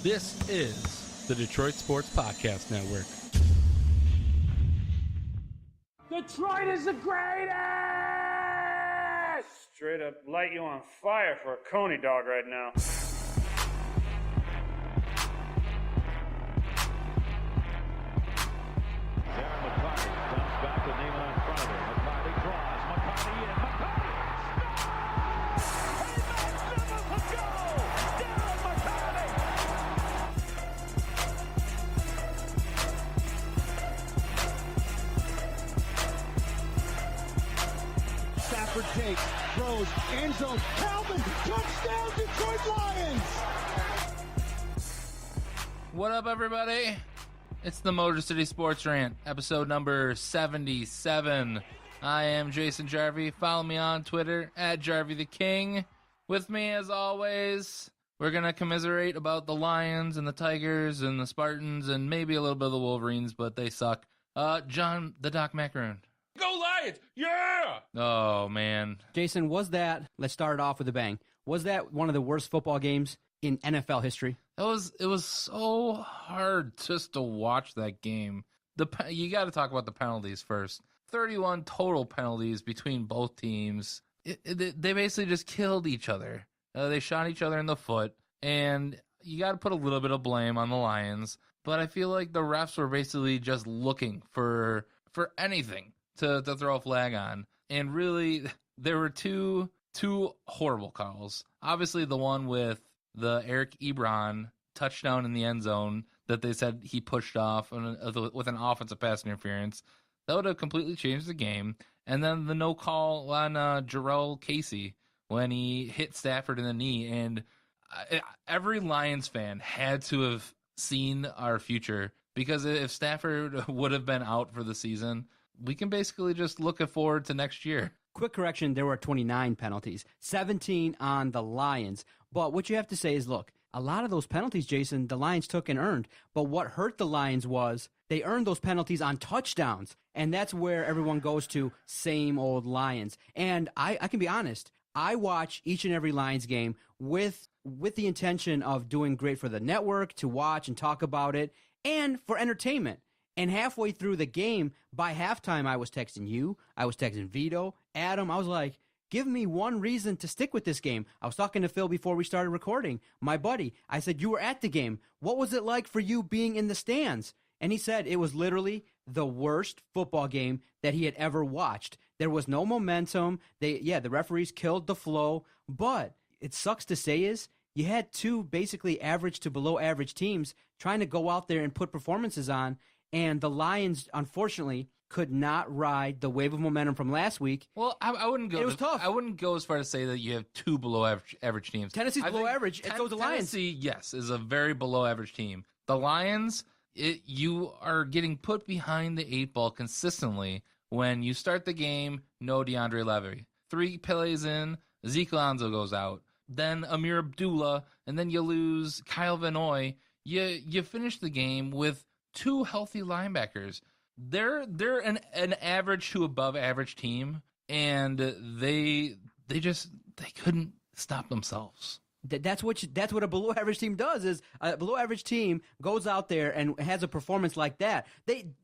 This is the Detroit Sports Podcast Network. Detroit is the greatest! Straight up light you on fire for a Coney dog right now. Back with Neiman in front of him. McCarty draws. McCarty in. McCarty scores! A magnificent goal! Darren McCarty! Stafford takes, throws, end zone. Calvin, touchdown, Detroit Lions! What up, everybody? It's the Motor City Sports Rant, episode number 77. I am Jason Jarvie. Follow me on Twitter, at Jarvie the King. With me, as always, we're going to commiserate about the Lions and the Tigers and the Spartans and maybe a little bit of the Wolverines, but they suck. John, the Doc Macaroon. Go Lions! Yeah! Oh, man. Jason, let's start it off with a bang. Was that one of the worst football games in NFL history? It was so hard just to watch that game. You got to talk about the penalties first. 31 total penalties between both teams. They basically just killed each other. They shot each other in the foot, and you got to put a little bit of blame on the Lions. But I feel like the refs were basically just looking for anything to throw a flag on. And really, there were two horrible calls. Obviously, the one with the Eric Ebron touchdown in the end zone that they said he pushed off with an offensive pass interference. That would have completely changed the game. And then the no call on Jarrell Casey when he hit Stafford in the knee. And every Lions fan had to have seen our future, because if Stafford would have been out for the season, we can basically just look forward to next year. Quick correction, there were 29 penalties, 17 on the Lions. But what you have to say is, look, a lot of those penalties, Jason, the Lions took and earned. But what hurt the Lions was they earned those penalties on touchdowns. And that's where everyone goes to, same old Lions. And I can be honest, I watch each and every Lions game with the intention of doing great for the network, to watch and talk about it, and for entertainment. And halfway through the game, by halftime, I was texting you, I was texting Vito, Adam. I was like, give me one reason to stick with this game. I was talking to Phil before we started recording, my buddy. I said, you were at the game. What was it like for you being in the stands? And he said it was literally the worst football game that he had ever watched. There was no momentum. The referees killed the flow. But it sucks to say is you had two basically average to below average teams trying to go out there and put performances on. And the Lions, unfortunately, could not ride the wave of momentum from last week. Well, I wouldn't go. It was tough. I wouldn't go as far to say that you have two below average teams. Tennessee's below average. It goes the Lions. Tennessee, yes, is a very below average team. The Lions, you are getting put behind the eight ball consistently when you start the game. No DeAndre Levy. 3 plays in, Zeke Alonso goes out. Then Amir Abdullah, and then you lose Kyle Van Noy. You finish the game with 2 healthy linebackers. They're an average to above average team, and they couldn't stop themselves. That's what a below average team does. Is a below average team goes out there and has a performance like that.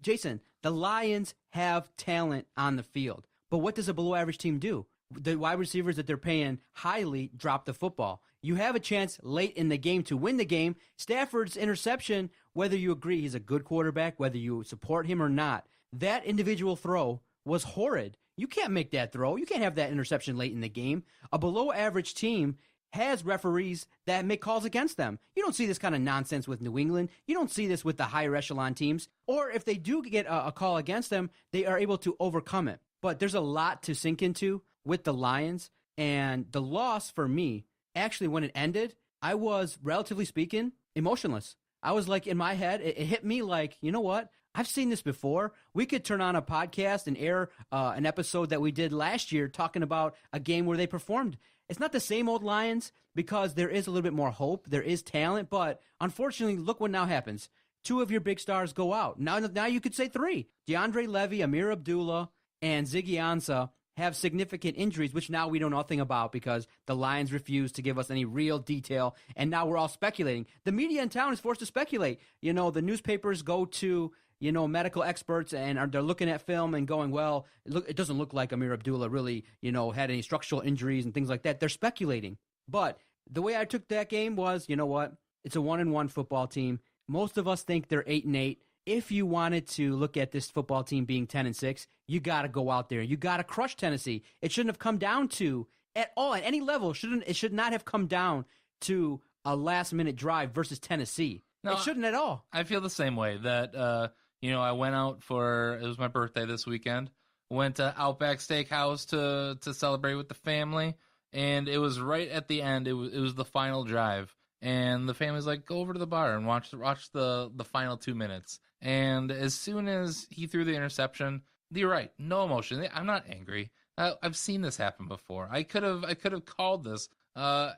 Jason, the Lions have talent on the field, but what does a below average team do? The wide receivers that they're paying highly drop the football. You have a chance late in the game to win the game. Stafford's interception, whether you agree he's a good quarterback, whether you support him or not, that individual throw was horrid. You can't make that throw. You can't have that interception late in the game. A below average team has referees that make calls against them. You don't see this kind of nonsense with New England. You don't see this with the higher echelon teams. Or if they do get a call against them, they are able to overcome it. But there's a lot to sink into with the Lions. And the loss for me, actually, when it ended, I was, relatively speaking, emotionless. I was like, in my head, it hit me like, you know what? I've seen this before. We could turn on a podcast and air an episode that we did last year talking about a game where they performed. It's not the same old Lions because there is a little bit more hope. There is talent, but unfortunately, look what now happens. 2 of your big stars go out. Now you could say 3. DeAndre Levy, Amir Abdullah, and Ziggy Ansah have significant injuries, which now we know nothing about because the Lions refuse to give us any real detail, and now we're all speculating. The media in town is forced to speculate. The newspapers go to medical experts, and they're looking at film and going, well, it doesn't look like Amir Abdullah really, had any structural injuries and things like that. They're speculating. But the way I took that game was, you know what? It's a 1-1 football team. Most of us think they're 8-8. If you wanted to look at this football team being 10-6, you got to go out there. You got to crush Tennessee. It shouldn't have come down to, at all, at any level, it should not have come down to a last-minute drive versus Tennessee. No, it shouldn't at all. I feel the same way that, I went out it was my birthday this weekend. Went to Outback Steakhouse to celebrate with the family, and it was right at the end. It was the final drive, and the family's like, go over to the bar and watch the final 2 minutes. And as soon as he threw the interception, you're right, no emotion. I'm not angry. I've seen this happen before. I could have called this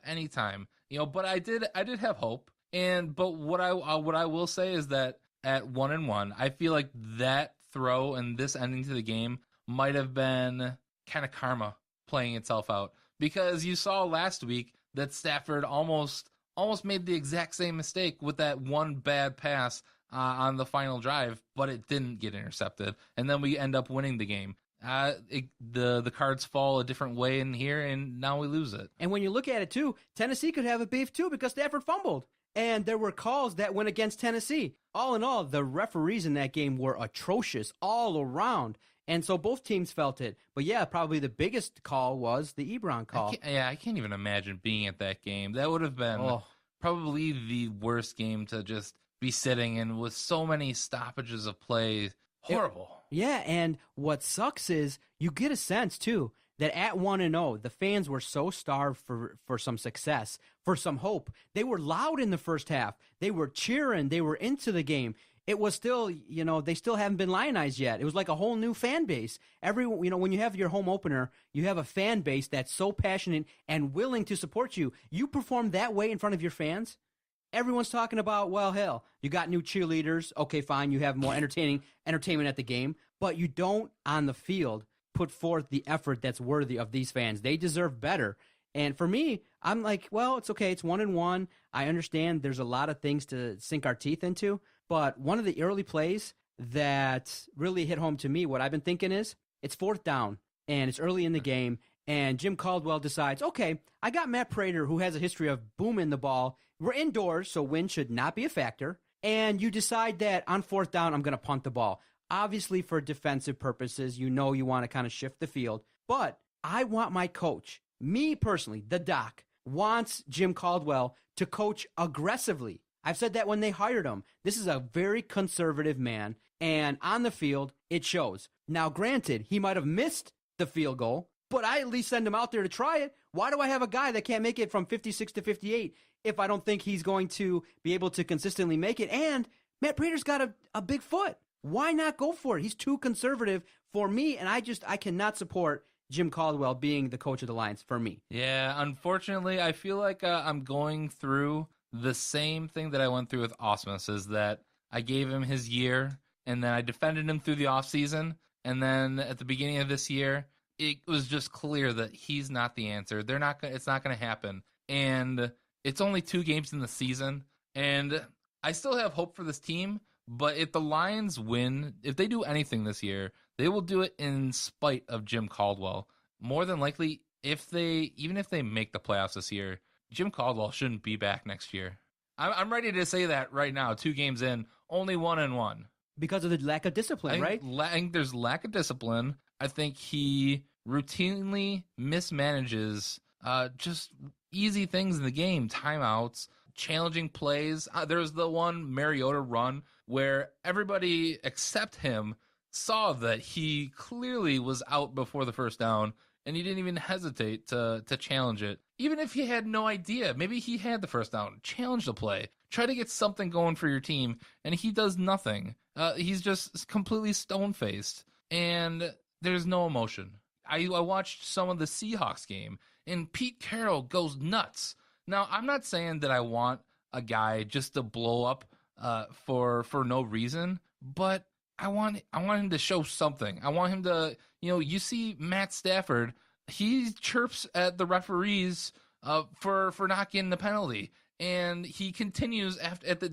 anytime, but I did have hope. But what I will say is that at 1-1, I feel like that throw and this ending to the game might have been kind of karma playing itself out, because you saw last week that Stafford almost made the exact same mistake with that one bad pass on the final drive, but it didn't get intercepted, and then we end up winning the game. The cards fall a different way in here, and now we lose it. And when you look at it too, Tennessee could have a beef too because Stafford fumbled, and there were calls that went against Tennessee. All in all, the referees in that game were atrocious all around, and so both teams felt it. But yeah, probably the biggest call was the Ebron call. I can't even imagine being at that game. That would have been probably the worst game to just be sitting in with so many stoppages of play. Horrible. Yeah, and what sucks is you get a sense, too, that at 1-0, the fans were so starved for some success, for some hope. They were loud in the first half. They were cheering. They were into the game. It was still, they still haven't been lionized yet. It was like a whole new fan base. Everyone, when you have your home opener, you have a fan base that's so passionate and willing to support you. You perform that way in front of your fans, everyone's talking about, well, hell, you got new cheerleaders. Okay, fine. You have more entertainment at the game, but you don't on the field put forth the effort that's worthy of these fans. They deserve better. And for me, I'm like, well, it's okay. It's 1-1. I understand there's a lot of things to sink our teeth into, but one of the early plays that really hit home to me, what I've been thinking is, it's 4th down and it's early in the game, and Jim Caldwell decides, okay, I got Matt Prater, who has a history of booming the ball. We're indoors, so wind should not be a factor. And you decide that on 4th down, I'm going to punt the ball. Obviously, for defensive purposes, you want to kind of shift the field. But I want my coach, me personally, the doc, wants Jim Caldwell to coach aggressively. I've said that when they hired him. This is a very conservative man, and on the field, it shows. Now, granted, he might have missed the field goal, but I at least send him out there to try it. Why do I have a guy that can't make it from 56 to 58 if I don't think he's going to be able to consistently make it? And Matt Prater's got a big foot. Why not go for it? He's too conservative for me, and I cannot support Jim Caldwell being the coach of the Lions for me. Yeah, unfortunately, I feel like I'm going through the same thing that I went through with Osmus, is that I gave him his year, and then I defended him through the offseason, and then at the beginning of this year, it was just clear that he's not the answer. It's not going to happen. And it's only 2 games in the season, and I still have hope for this team, but if the Lions win, if they do anything this year, they will do it in spite of Jim Caldwell. More than likely, even if they make the playoffs this year, Jim Caldwell shouldn't be back next year. I'm ready to say that right now, 2 games in, only 1-1. Because of the lack of discipline, right? I think there's lack of discipline. I think he routinely mismanages just easy things in the game, timeouts, challenging plays. There's the one Mariota run where everybody except him saw that he clearly was out before the first down, and he didn't even hesitate to challenge it. Even if he had no idea, maybe he had the first down, challenge the play, try to get something going for your team, and he does nothing. He's just completely stone-faced, and there's no emotion. I watched some of the Seahawks game, and Pete Carroll goes nuts. Now, I'm not saying that I want a guy just to blow up for no reason, but I want him to show something. I want him to, you see Matt Stafford, he chirps at the referees for not getting the penalty, and he continues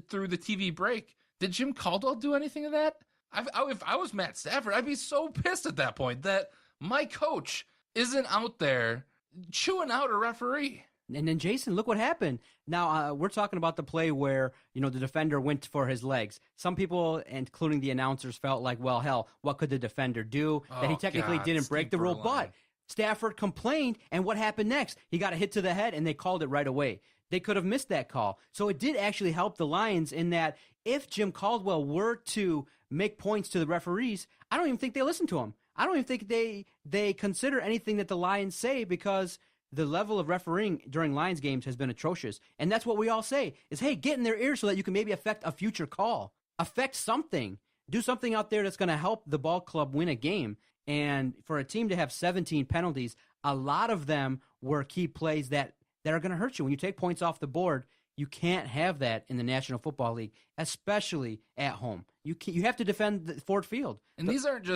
through the TV break. Did Jim Caldwell do anything of that? If I was Matt Stafford, I'd be so pissed at that point that my coach isn't out there chewing out a referee. And then, Jason, look what happened. Now, we're talking about the play where, the defender went for his legs. Some people, including the announcers, felt like, well, hell, what could the defender do? That he technically didn't break the rule. But Stafford complained, and what happened next? He got a hit to the head, and they called it right away. They could have missed that call. So it did actually help the Lions in that if Jim Caldwell were to make points to the referees, I don't even think they listen to him. I don't even think they consider anything that the Lions say, because the level of refereeing during Lions games has been atrocious. And that's what we all say is, hey, get in their ears so that you can maybe affect a future call. Affect something. Do something out there that's going to help the ball club win a game. And for a team to have 17 penalties, a lot of them were key plays that are going to hurt you. When you take points off the board, you can't have that in the National Football League, especially at home. You have to defend the Ford Field. And these aren't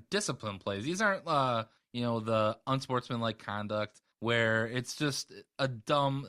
discipline plays. These aren't the unsportsmanlike conduct where it's just a dumb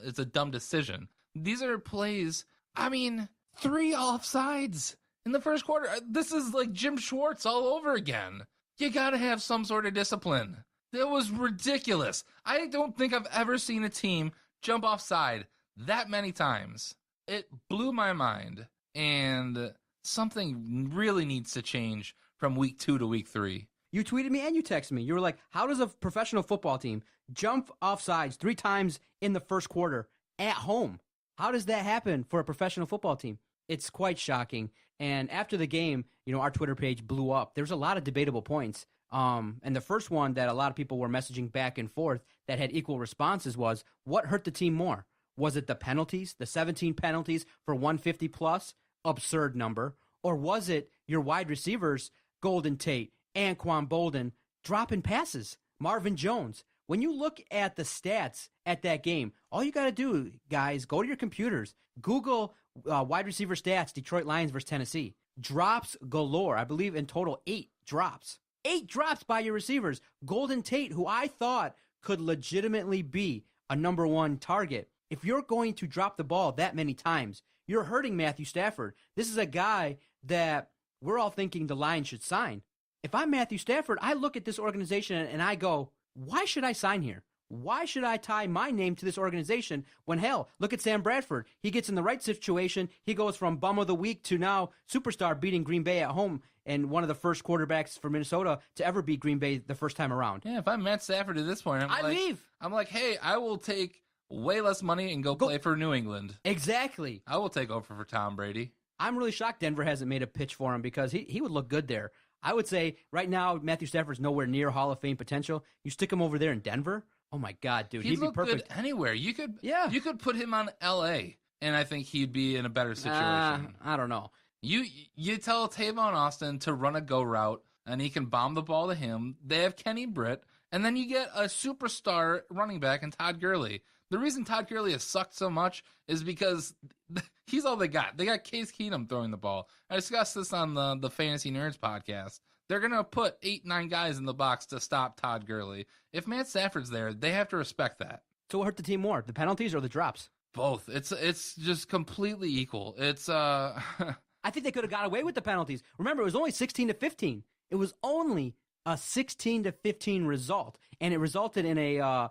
decision. These are plays, 3 offsides in the first quarter. This is like Jim Schwartz all over again. You got to have some sort of discipline. That was ridiculous. I don't think I've ever seen a team jump offside that many times. It blew my mind, and something really needs to change from week 2 to week 3. You tweeted me and you texted me. You were like, how does a professional football team jump offsides 3 times in the first quarter at home? How does that happen for a professional football team? It's quite shocking. And after the game, our Twitter page blew up. There's a lot of debatable points. And the first one that a lot of people were messaging back and forth that had equal responses was, what hurt the team more? Was it the penalties, the 17 penalties for 150 plus, absurd number? Or was it your wide receivers, Golden Tate, Anquan Bolden, dropping passes, Marvin Jones? When you look at the stats at that game, all you got to do, guys, go to your computers, Google wide receiver stats, Detroit Lions versus Tennessee. Drops galore. I believe in total 8 drops. 8 drops by your receivers. Golden Tate, who I thought could legitimately be a number 1 target. If you're going to drop the ball that many times, you're hurting Matthew Stafford. This is a guy that we're all thinking the Lions should sign. If I'm Matthew Stafford, I look at this organization and I go, why should I sign here? Why should I tie my name to this organization when, hell, look at Sam Bradford. He gets in the right situation. He goes from bum of the week to now superstar, beating Green Bay at home, and one of the first quarterbacks for Minnesota to ever beat Green Bay the first time around. Yeah, if I'm Matt Stafford at this point, I leave. I'm like, hey, I will take way less money and go play for New England. Exactly. I will take over for Tom Brady. I'm really shocked Denver hasn't made a pitch for him, because he would look good there. I would say right now Matthew Stafford's nowhere near Hall of Fame potential. You stick him over there in Denver, oh my God, dude, he'd be perfect. Good anywhere. You could put him on LA, and I think he'd be in a better situation. I don't know. You tell Tavon Austin to run a go route, and he can bomb the ball to him. They have Kenny Britt, and then you get a superstar running back in Todd Gurley. The reason Todd Gurley has sucked so much is because he's all they got. They got Case Keenum throwing the ball. I discussed this on the Fantasy Nerds podcast. They're going to put 8-9 guys in the box to stop Todd Gurley. If Matt Stafford's there, they have to respect that. So what hurt the team more, the penalties or the drops? Both. It's just completely equal. It's I think they could have got away with the penalties. Remember, it was only 16-15. It was only a 16-15 result, and it resulted in a I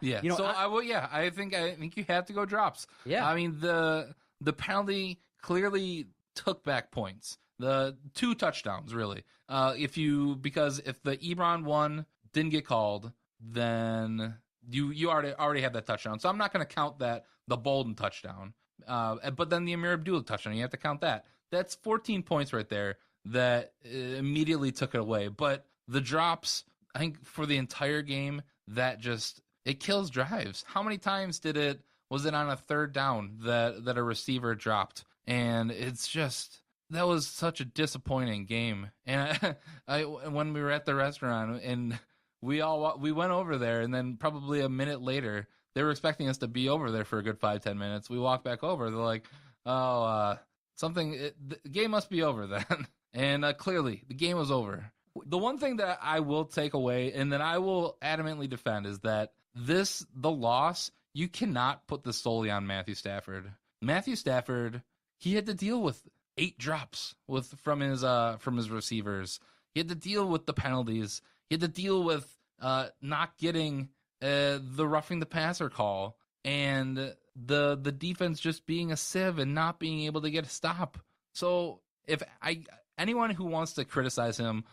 think you have to go drops. Yeah, I mean the penalty clearly took back points. The 2 touchdowns really. Because if the Ebron one didn't get called, then you already have that touchdown. So I'm not going to count that the Bolden touchdown. But then the Amir Abdullah touchdown, you have to count that. That's 14 points right there that immediately took it away. But the drops, I think for the entire game, it kills drives. How many times was it on a 3rd down that a receiver dropped? And it's just, that was such a disappointing game. And when we were at the restaurant and we went over there, and then probably a minute later, they were expecting us to be over there for a good 5-10 minutes. We walked back over. They're like, the game must be over then. And clearly, the game was over. The one thing that I will take away and that I will adamantly defend is that the loss, you cannot put this solely on Matthew Stafford. Matthew Stafford, he had to deal with 8 drops from his receivers. He had to deal with the penalties. He had to deal with not getting the roughing the passer call and the defense just being a sieve and not being able to get a stop. So if anyone who wants to criticize him,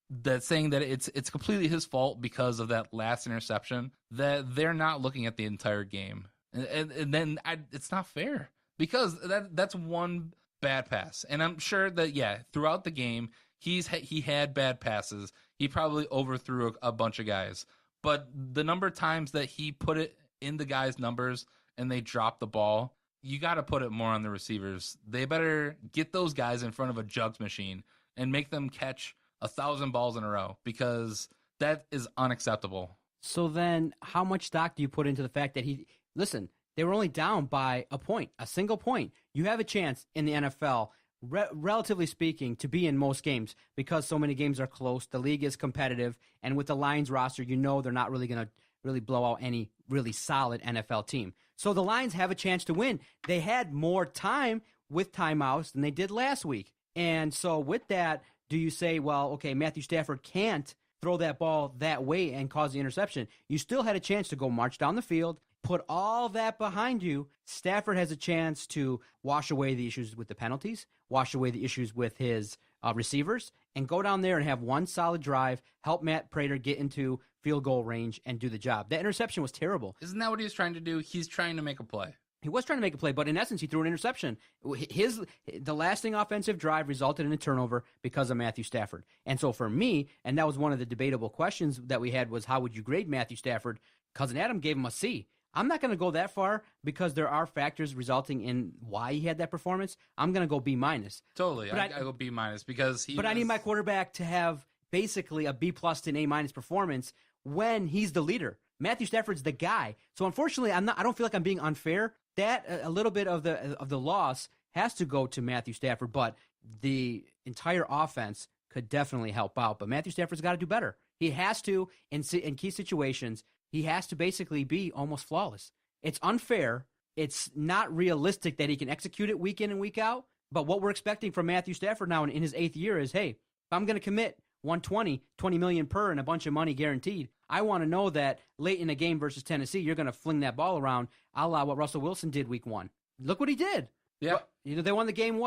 that's saying that it's completely his fault because of that last interception, that they're not looking at the entire game, and then it's not fair because that's one bad pass, and I'm sure that throughout the game he had bad passes. He probably overthrew a bunch of guys, but the number of times that he put it in the guys' numbers and they dropped the ball, you got to put it more on the receivers. They better get those guys in front of a jugs machine and make them catch 1,000 balls in a row because that is unacceptable. So then how much stock do you put into the fact that they were only down by a single point. You have a chance in the NFL, relatively speaking, to be in most games because so many games are close. The league is competitive, and with the Lions roster, they're not really going to really blow out any really solid NFL team. So the Lions have a chance to win. They had more time with timeouts than they did last week. And so with that, do you say, well, okay, Matthew Stafford can't throw that ball that way and cause the interception? You still had a chance to go march down the field, put all that behind you. Stafford has a chance to wash away the issues with the penalties, wash away the issues with his receivers, and go down there and have one solid drive, help Matt Prater get into field goal range and do the job. That interception was terrible. Isn't that what he was trying to do? He's trying to make a play. He was trying to make a play, but in essence, he threw an interception. The lasting offensive drive resulted in a turnover because of Matthew Stafford. And so for me, and that was one of the debatable questions that we had, was how would you grade Matthew Stafford? Cousin Adam gave him a C. I'm not going to go that far because there are factors resulting in why he had that performance. I'm going to go B-. Totally. I go B- because he. But I need my quarterback to have basically a B+ to an A- performance when he's the leader. Matthew Stafford's the guy. So unfortunately, I don't feel like I'm being unfair. That a little bit of the loss has to go to Matthew Stafford, but the entire offense could definitely help out. But Matthew Stafford's got to do better. He has to, in key situations, he has to basically be almost flawless. It's unfair. It's not realistic that he can execute it week in and week out. But what we're expecting from Matthew Stafford now in his 8th year is, hey, if I'm going to commit $120 million per and a bunch of money guaranteed, I want to know that late in a game versus Tennessee, you're going to fling that ball around, a la what Russell Wilson did week 1. Look what he did. Yeah. They won the game,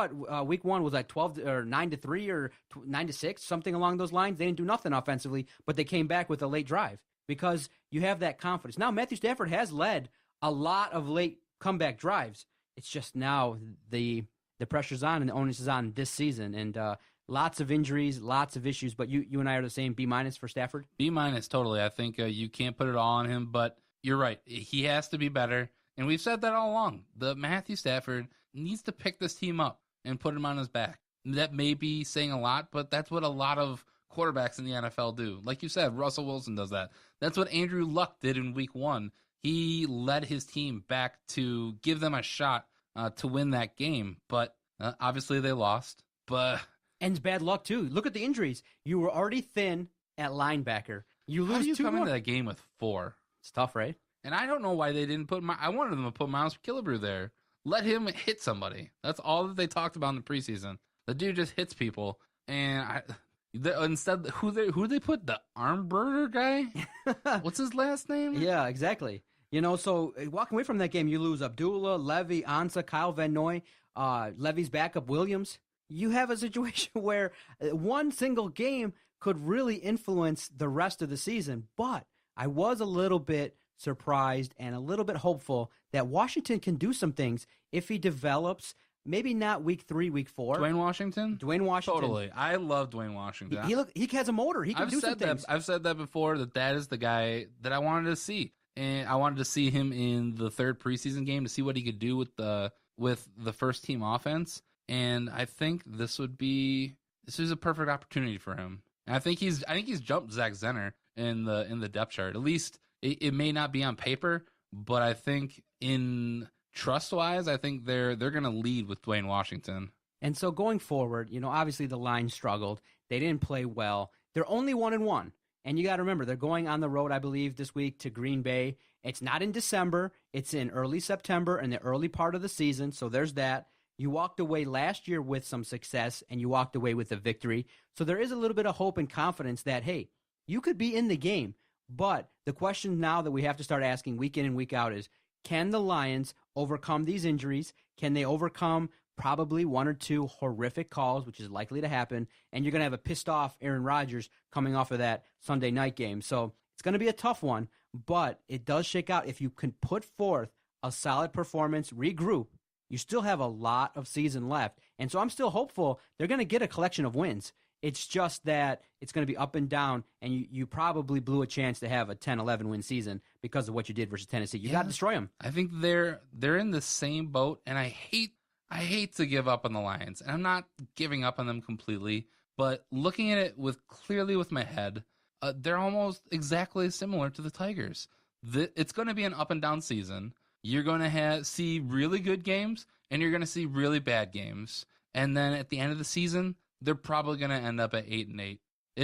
week 1 was like 12 or 9-3 or 9-6, something along those lines. They didn't do nothing offensively, but they came back with a late drive because you have that confidence. Now, Matthew Stafford has led a lot of late comeback drives. It's just now the pressure's on and the onus is on this season. And lots of injuries, lots of issues. But you and I are the same, B- for Stafford? B- totally. I think you can't put it all on him, but you're right. He has to be better. And we've said that all along. The Matthew Stafford needs to pick this team up and put him on his back. That may be saying a lot, but that's what a lot of quarterbacks in the NFL do. Like you said, Russell Wilson does that. That's what Andrew Luck did in week 1. He led his team back to give them a shot to win that game. But obviously they lost. And it's bad luck, too. Look at the injuries. You were already thin at linebacker. You lose How do you 2 come more. into that game with 4? It's tough, right? And I don't know why they didn't put I wanted them to put Miles Killebrew there. Let him hit somebody. That's all that they talked about in the preseason. The dude just hits people. And instead, who they put? The arm burner guy? What's his last name? Yeah, exactly. So walking away from that game, you lose Abdullah, Levy, Ansah, Kyle Van Noy, Levy's backup, Williams. You have a situation where one single game could really influence the rest of the season. But I was a little bit surprised and a little bit hopeful that Washington can do some things if he develops, maybe not week 3, week 4. Dwayne Washington? Totally. I love Dwayne Washington. He has a motor. He can do some things. I've said that before, that is the guy that I wanted to see. And I wanted to see him in the 3rd preseason game to see what he could do with the first team offense. And I think this is a perfect opportunity for him. And I think he's jumped Zach Zenner in the depth chart. At least it may not be on paper, but I think in trust wise, I think they're going to lead with Dwayne Washington. And so going forward, obviously the Lions struggled. They didn't play well. They're only 1-1. And you got to remember, they're going on the road, I believe, this week to Green Bay. It's not in December. It's in early September in the early part of the season. So there's that. You walked away last year with some success, and you walked away with a victory. So there is a little bit of hope and confidence that, hey, you could be in the game. But the question now that we have to start asking week in and week out is, can the Lions overcome these injuries? Can they overcome probably one or two horrific calls, which is likely to happen, and you're going to have a pissed-off Aaron Rodgers coming off of that Sunday night game. So it's going to be a tough one, but it does shake out. If you can put forth a solid performance, regroup, you still have a lot of season left. And so I'm still hopeful they're going to get a collection of wins. It's just that it's going to be up and down, and you probably blew a chance to have a 10-11 win season because of what you did versus Tennessee. You got to destroy them. I think they're in the same boat, and I hate to give up on the Lions, and I'm not giving up on them completely, but looking at it clearly with my head, they're almost exactly similar to the Tigers. It's going to be an up and down season. You're going to see really good games, and you're going to see really bad games, and then at the end of the season, they're probably going to end up at 8-8,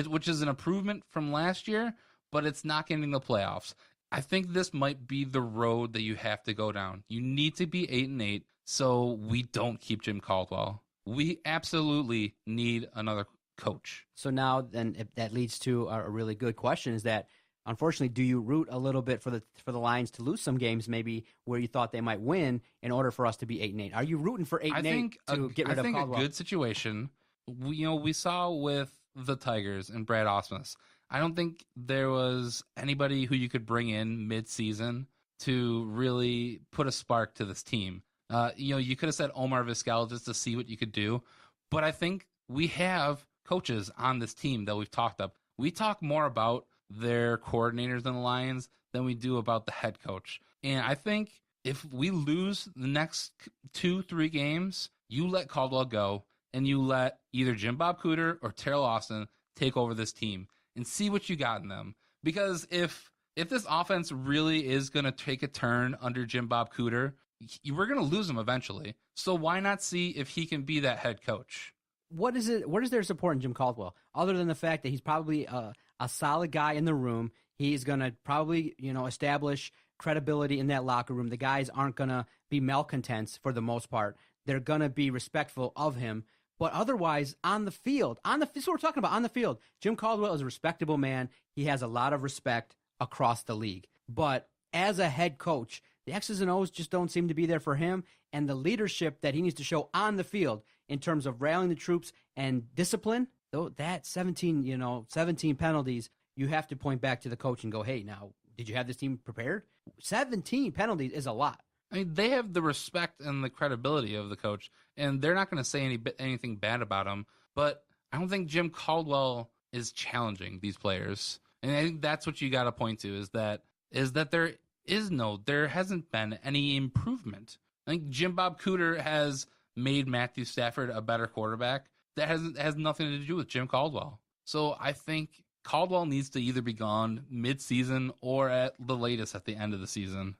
which is an improvement from last year, but it's not getting the playoffs. I think this might be the road that you have to go down. You need to be 8-8 so we don't keep Jim Caldwell. We absolutely need another coach. So now then if that leads to a really good question is that, unfortunately, do you root a little bit for the Lions to lose some games maybe where you thought they might win in order for us to be 8-8? Are you rooting for 8-8 to get rid of Caldwell? I think a good situation, we saw with the Tigers and Brad Ausmus. I don't think there was anybody who you could bring in mid-season to really put a spark to this team. You could have said Omar Vizquel just to see what you could do, but I think we have coaches on this team that we've talked up. We talk more about their coordinators in the Lions than we do about the head coach. And I think if we lose the next 2-3 games, you let Caldwell go and you let either Jim Bob Cooter or Terrell Austin take over this team and see what you got in them. Because if this offense really is going to take a turn under Jim Bob Cooter, we're going to lose him eventually. So why not see if he can be that head coach? What is their support in Jim Caldwell, other than the fact that he's probably a solid guy in the room? He's going to probably, establish credibility in that locker room. The guys aren't going to be malcontents for the most part. They're going to be respectful of him. But otherwise, on the field, this is what we're talking about, on the field, Jim Caldwell is a respectable man. He has a lot of respect across the league. But as a head coach, the X's and O's just don't seem to be there for him. And the leadership that he needs to show on the field in terms of rallying the troops and discipline, though that 17 penalties, you have to point back to the coach and go, hey, now, did you have this team prepared? 17 penalties is a lot. I mean, they have the respect and the credibility of the coach, and they're not going to say anything bad about him. But I don't think Jim Caldwell is challenging these players, and I think that's what you got to point to is that there hasn't been any improvement. I think Jim Bob Cooter has made Matthew Stafford a better quarterback. That has nothing to do with Jim Caldwell. So I think Caldwell needs to either be gone mid-season or at the latest at the end of the season.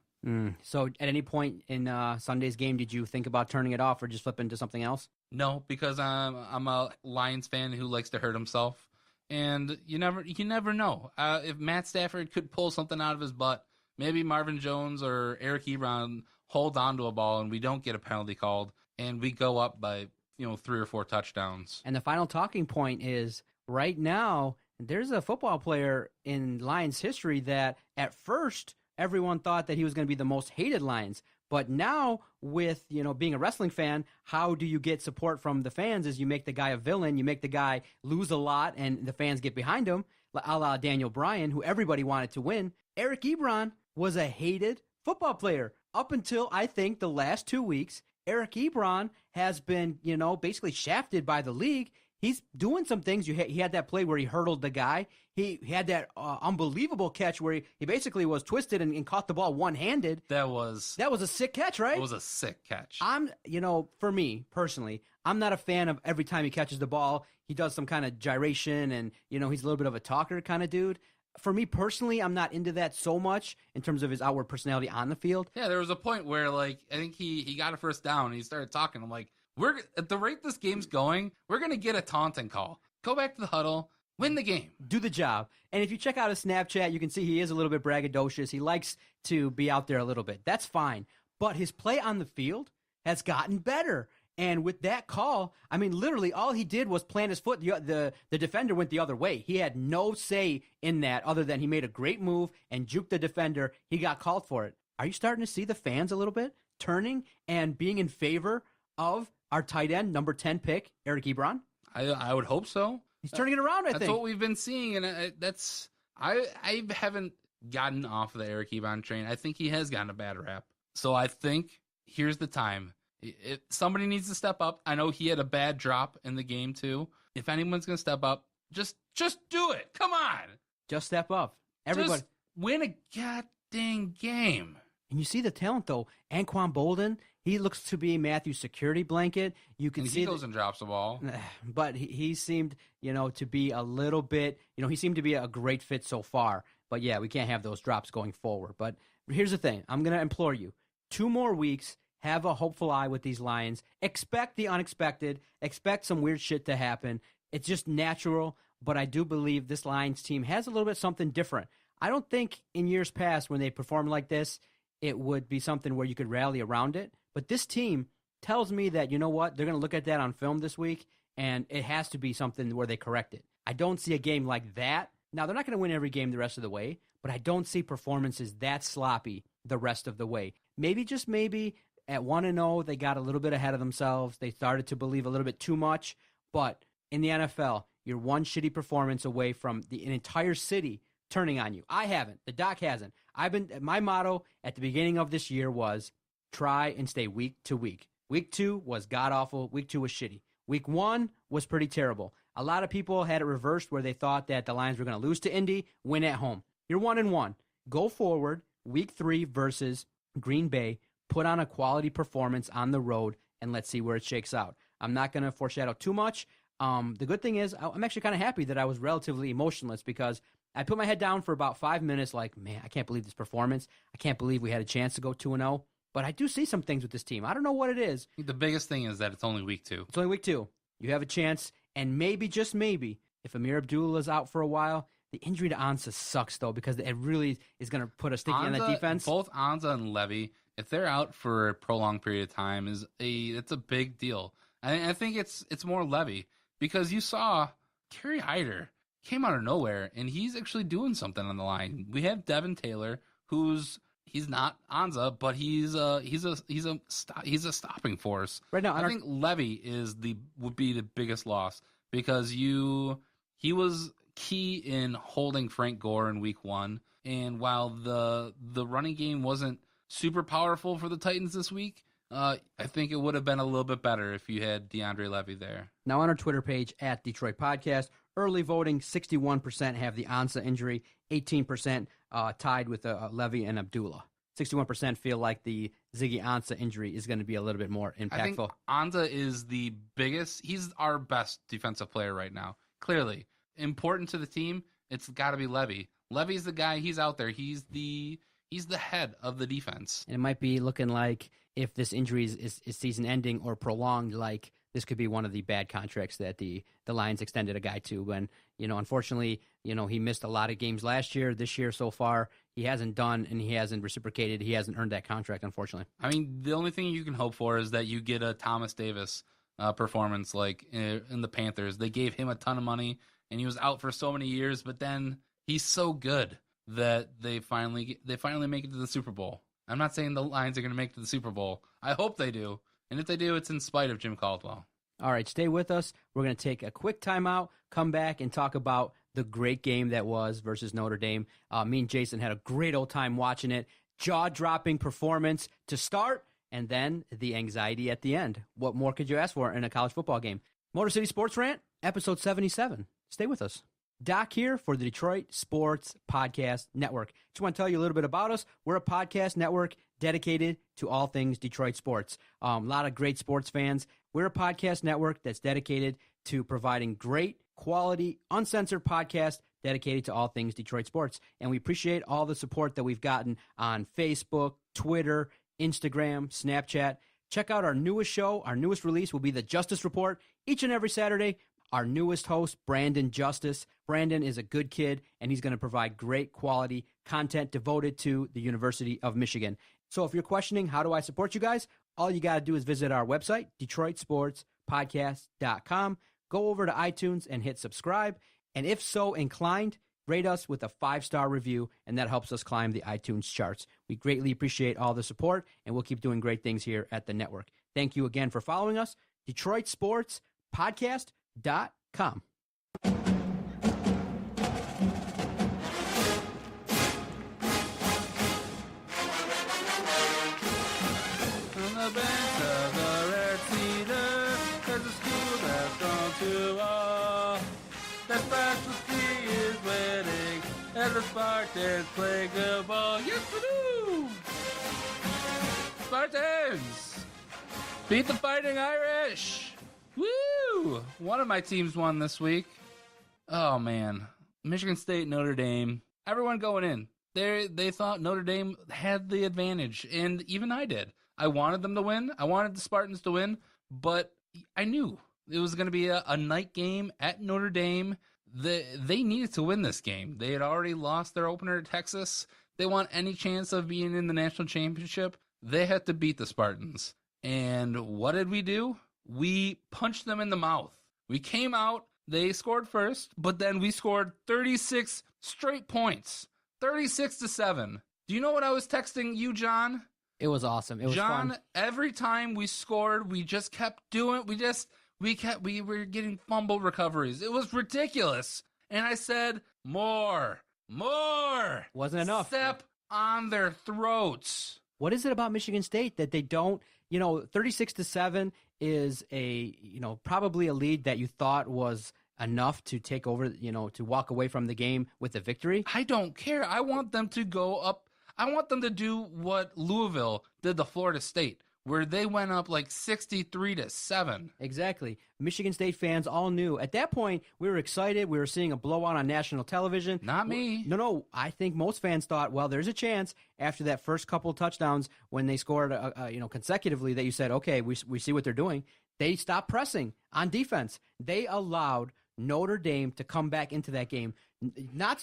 So at any point in Sunday's game, did you think about turning it off or just flipping to something else? No, because I'm a Lions fan who likes to hurt himself, and you never know. If Matt Stafford could pull something out of his butt, maybe Marvin Jones or Eric Ebron hold on to a ball and we don't get a penalty called, and we go up by 3 or 4 touchdowns. And the final talking point is right now there's a football player in Lions history that at first everyone thought that he was going to be the most hated Lions. But now with, being a wrestling fan, how do you get support from the fans is you make the guy a villain, you make the guy lose a lot, and the fans get behind him, a la Daniel Bryan, who everybody wanted to win. Eric Ebron was a hated football player up until, I think, the last 2 weeks. Eric Ebron has been, basically shafted by the league. He's doing some things. He had that play where he hurdled the guy. He had that unbelievable catch where he basically was twisted and caught the ball one-handed. That was a sick catch, right? It was a sick catch. For me personally, I'm not a fan of every time he catches the ball, he does some kind of gyration and, he's a little bit of a talker kind of dude. For me personally, I'm not into that so much in terms of his outward personality on the field. Yeah, there was a point where, I think he got a first down and he started talking. I'm like, We're at the rate this game's going, we're going to get a taunting call. Go back to the huddle, win the game. Do the job. And if you check out his Snapchat, you can see he is a little bit braggadocious. He likes to be out there a little bit. That's fine. But his play on the field has gotten better. And with that call, I mean, literally all he did was plant his foot. The defender went the other way. He had no say in that other than he made a great move and juked the defender. He got called for it. Are you starting to see the fans a little bit turning and being in favor of our tight end, number 10 pick, Eric Ebron? I would hope so. He's turning it around, I think. That's what we've been seeing, and I haven't gotten off the Eric Ebron train. I think he has gotten a bad rap. So I think here's the time. Somebody needs to step up. I know he had a bad drop in the game too. If anyone's going to step up, just do it. Come on. Just step up. Everybody. Just win a goddamn game. And you see the talent, though. Anquan Bolden, he looks to be Matthew's security blanket. You can see he goes and drops the ball. But he seemed, to be a little bit, he seemed to be a great fit so far. But, yeah, we can't have those drops going forward. But here's the thing. I'm going to implore you. 2 more weeks. Have a hopeful eye with these Lions. Expect the unexpected. Expect some weird shit to happen. It's just natural, but I do believe this Lions team has a little bit something different. I don't think in years past when they performed like this, it would be something where you could rally around it. But this team tells me that, you know what, they're going to look at that on film this week, and it has to be something where they correct it. I don't see a game like that. Now, they're not going to win every game the rest of the way, but I don't see performances that sloppy the rest of the way. Maybe, just maybe, at 1-0, they got a little bit ahead of themselves. They started to believe a little bit too much. But in the NFL, you're one shitty performance away from an entire city turning on you. I haven't. The doc hasn't. My motto at the beginning of this year was try and stay week to week. Week 2 was god-awful. Week 2 was shitty. Week 1 was pretty terrible. A lot of people had it reversed where they thought that the Lions were going to lose to Indy, win at home. You're 1-1. Go forward, Week 3 versus Green Bay. Put on a quality performance on the road, and let's see where it shakes out. I'm not going to foreshadow too much. The good thing is I'm actually kind of happy that I was relatively emotionless because I put my head down for about 5 minutes like, man, I can't believe this performance. I can't believe we had a chance to go 2-0. But I do see some things with this team. I don't know what it is. The biggest thing is that it's only week 2. It's only week 2. You have a chance, and maybe, just maybe, if Amir Abdullah is out for a while, the injury to Ansa sucks, though, because it really is going to put a sticky on that defense. Both Ansa and Levy, if they're out for a prolonged period of time, it's a big deal. I think it's more Levy because you saw Kerry Hyder came out of nowhere and he's actually doing something on the line. We have Devin Taylor, he's not Ansa, but he's a stopping force right now. I think Levy would be the biggest loss because he was key in holding Frank Gore in week 1, and while the running game wasn't super powerful for the Titans this week, I think it would have been a little bit better if you had DeAndre Levy there. Now on our Twitter page at Detroit Podcast, early voting, 61% have the Ansa injury, 18% tied with Levy and Abdullah. 61% feel like the Ziggy Ansah injury is going to be a little bit more impactful. I think Ansah is the biggest. He's our best defensive player right now. Clearly. Important to the team, it's got to be Levy. Levy's the guy. He's out there. He's the head of the defense. And it might be looking like if this injury is season-ending or prolonged, like this could be one of the bad contracts that the Lions extended a guy to. When, unfortunately, he missed a lot of games last year. This year so far, he hasn't done, and he hasn't reciprocated. He hasn't earned that contract, unfortunately. I mean, the only thing you can hope for is that you get a Thomas Davis performance like in the Panthers. They gave him a ton of money, and he was out for so many years, but then he's so good that they finally make it to the Super Bowl. I'm not saying the Lions are going to make it to the Super Bowl. I hope they do. And if they do, it's in spite of Jim Caldwell. All right, stay with us. We're going to take a quick timeout, come back, and talk about the great game that was versus Notre Dame. Me and Jason had a great old time watching it. Jaw-dropping performance to start, and then the anxiety at the end. What more could you ask for in a college football game? Motor City Sports Rant, episode 77. Stay with us. Doc here for the Detroit Sports Podcast Network. Just want to tell you a little bit about us. We're a podcast network dedicated to all things Detroit sports. A lot of great sports fans. We're a podcast network that's dedicated to providing great quality, uncensored podcasts dedicated to all things Detroit sports. And we appreciate all the support that we've gotten on Facebook, Twitter, Instagram, Snapchat. Check out our newest show. Our newest release will be the Justice Report each and every Saturday. Our newest host, Brandon Justice. Brandon is a good kid, and he's going to provide great quality content devoted to the University of Michigan. So if you're questioning, how do I support you guys? All you got to do is visit our website, DetroitSportsPodcast.com. Go over to iTunes and hit subscribe. And if so inclined, rate us with a 5-star review, and that helps us climb the iTunes charts. We greatly appreciate all the support, and we'll keep doing great things here at the network. Thank you again for following us. DetroitSportsPodcast.com. On the banks of the Red Cedar, there's a school that's gone to all. That faculty is winning, and the Spartans play good ball. Yes, we do! Spartans! Beat the Fighting Irish! Woo! One of my teams won this week. Oh, man. Michigan State, Notre Dame. Everyone going in. They thought Notre Dame had the advantage, and even I did. I wanted them to win. I wanted the Spartans to win, but I knew it was going to be a night game at Notre Dame. They needed to win this game. They had already lost their opener to Texas. They want any chance of being in the national championship. They had to beat the Spartans. And what did we do? We punched them in the mouth. We came out. They scored first, but then we scored 36 straight points. 36-7. Do you know what I was texting you, John? It was awesome. It was John, fun. every time we scored, we just kept doing we were getting fumble recoveries. It was ridiculous. And I said, more. Wasn't enough. Step on their throats. What is it about Michigan State that they don't, 36-7 is probably a lead that you thought was enough to take over, to walk away from the game with a victory? I don't care. I want them to go up. I want them to do what Louisville did to Florida State, where they went up like 63-7. Exactly. Michigan State fans all knew. At that point, we were excited. We were seeing a blowout on national television. Not me. No. I think most fans thought, well, there's a chance after that first couple touchdowns when they scored, consecutively, that you said, okay, we see what they're doing. They stopped pressing on defense. They allowed Notre Dame to come back into that game, not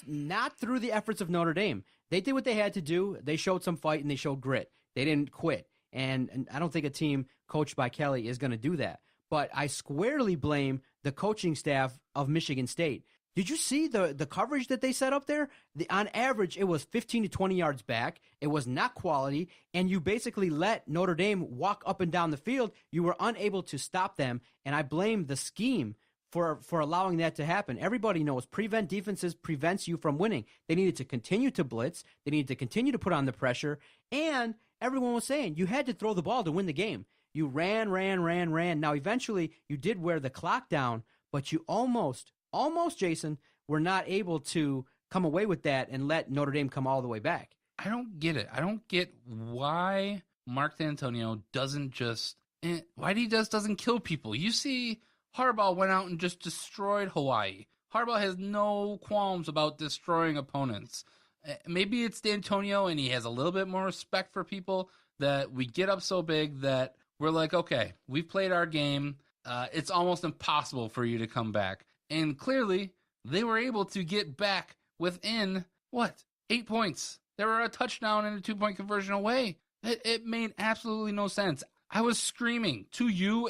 through the efforts of Notre Dame. They did what they had to do. They showed some fight and they showed grit. They didn't quit. And I don't think a team coached by Kelly is going to do that. But I squarely blame the coaching staff of Michigan State. Did you see the coverage that they set up there? On average, it was 15 to 20 yards back. It was not quality. And you basically let Notre Dame walk up and down the field. You were unable to stop them. And I blame the scheme for allowing that to happen. Everybody knows prevent defenses prevents you from winning. They needed to continue to blitz. They needed to continue to put on the pressure. And everyone was saying you had to throw the ball to win the game. You ran. Now, eventually, you did wear the clock down, but you almost, Jason, were not able to come away with that and let Notre Dame come all the way back. I don't get it. I don't get why Mark D'Antonio doesn't kill people. You see, Harbaugh went out and just destroyed Hawaii. Harbaugh has no qualms about destroying opponents. Maybe it's D'Antonio and he has a little bit more respect for people, that we get up so big that we're like, okay, we've played our game. It's almost impossible for you to come back. And clearly, they were able to get back within, 8 points. They were a touchdown and a 2-point conversion away. It made absolutely no sense. I was screaming to you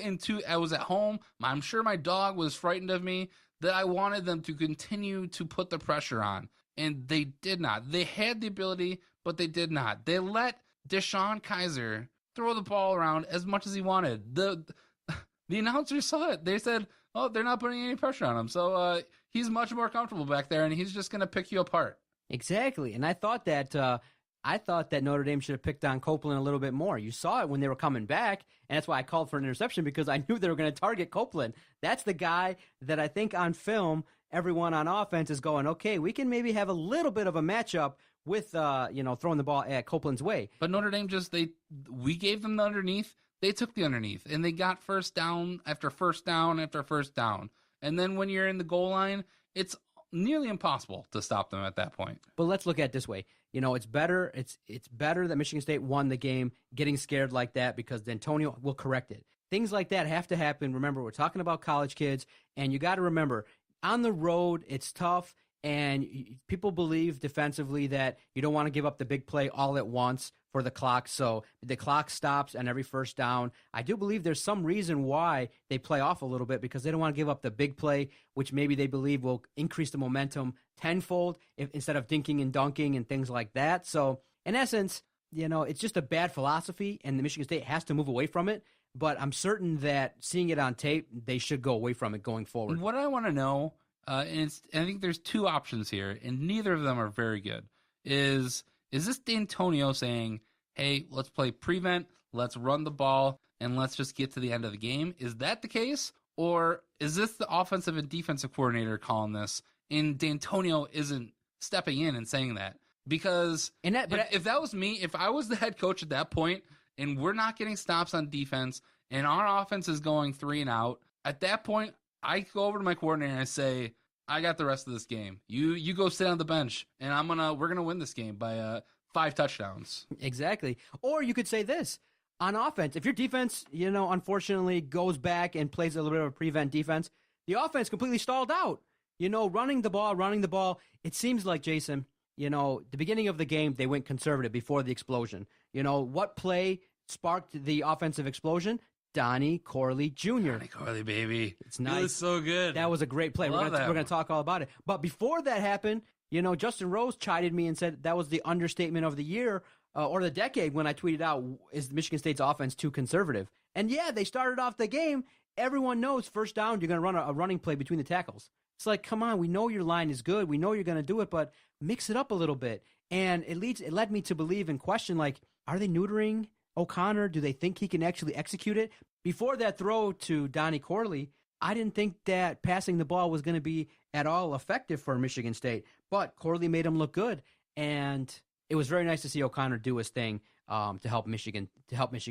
I was at home. I'm sure my dog was frightened of me, that I wanted them to continue to put the pressure on. And they did not. They had the ability, but they did not. They let Deshaun Kaiser throw the ball around as much as he wanted. The announcers saw it. They said, oh, they're not putting any pressure on him. So he's much more comfortable back there, and he's just going to pick you apart. Exactly. And I thought that Notre Dame should have picked on Copeland a little bit more. You saw it when they were coming back, and that's why I called for an interception, because I knew they were going to target Copeland. That's the guy that I think on film, everyone on offense is going, okay, we can maybe have a little bit of a matchup with, throwing the ball at Copeland's way. But Notre Dame we gave them the underneath. They took the underneath, and they got first down after first down after first down. And then when you're in the goal line, it's nearly impossible to stop them at that point. But let's look at it this way. It's better. It's better that Michigan State won the game, getting scared like that, because D'Antonio will correct it. Things like that have to happen. Remember, we're talking about college kids, and you got to remember, on the road, it's tough, and people believe defensively that you don't want to give up the big play all at once for the clock, so the clock stops on every first down. I do believe there's some reason why they play off a little bit, because they don't want to give up the big play, which maybe they believe will increase the momentum tenfold instead of dinking and dunking and things like that. So, in essence, it's just a bad philosophy, and the Michigan State has to move away from it. But I'm certain that seeing it on tape, they should go away from it going forward. What I want to know, and I think there's two options here, and neither of them are very good, is this D'Antonio saying, hey, let's play prevent, let's run the ball, and let's just get to the end of the game? Is that the case? Or is this the offensive and defensive coordinator calling this, and D'Antonio isn't stepping in and saying that? Because if that was me, if I was the head coach at that point, and we're not getting stops on defense, and our offense is going 3 and out, at that point, I go over to my coordinator and I say, I got the rest of this game. You go sit on the bench, and we're gonna win this game by 5 touchdowns. Exactly. Or you could say this. On offense, if your defense, unfortunately goes back and plays a little bit of a prevent defense, the offense completely stalled out. Running the ball. It seems like, Jason, the beginning of the game, they went conservative before the explosion. What play sparked the offensive explosion? Donnie Corley Jr. Donnie Corley, baby. It's nice. It was so good. That was a great play. We're going to talk all about it. But before that happened, Justin Rose chided me and said that was the understatement of the year or the decade when I tweeted out, is Michigan State's offense too conservative? And yeah, they started off the game. Everyone knows first down, you're going to run a running play between the tackles. It's like, come on, we know your line is good. We know you're going to do it, but mix it up a little bit. And it led me to believe and question, like, are they neutering O'Connor? Do they think he can actually execute it? Before that throw to Donnie Corley, I didn't think that passing the ball was going to be at all effective for Michigan State. But Corley made him look good, and it was very nice to see O'Connor do his thing to help Michigan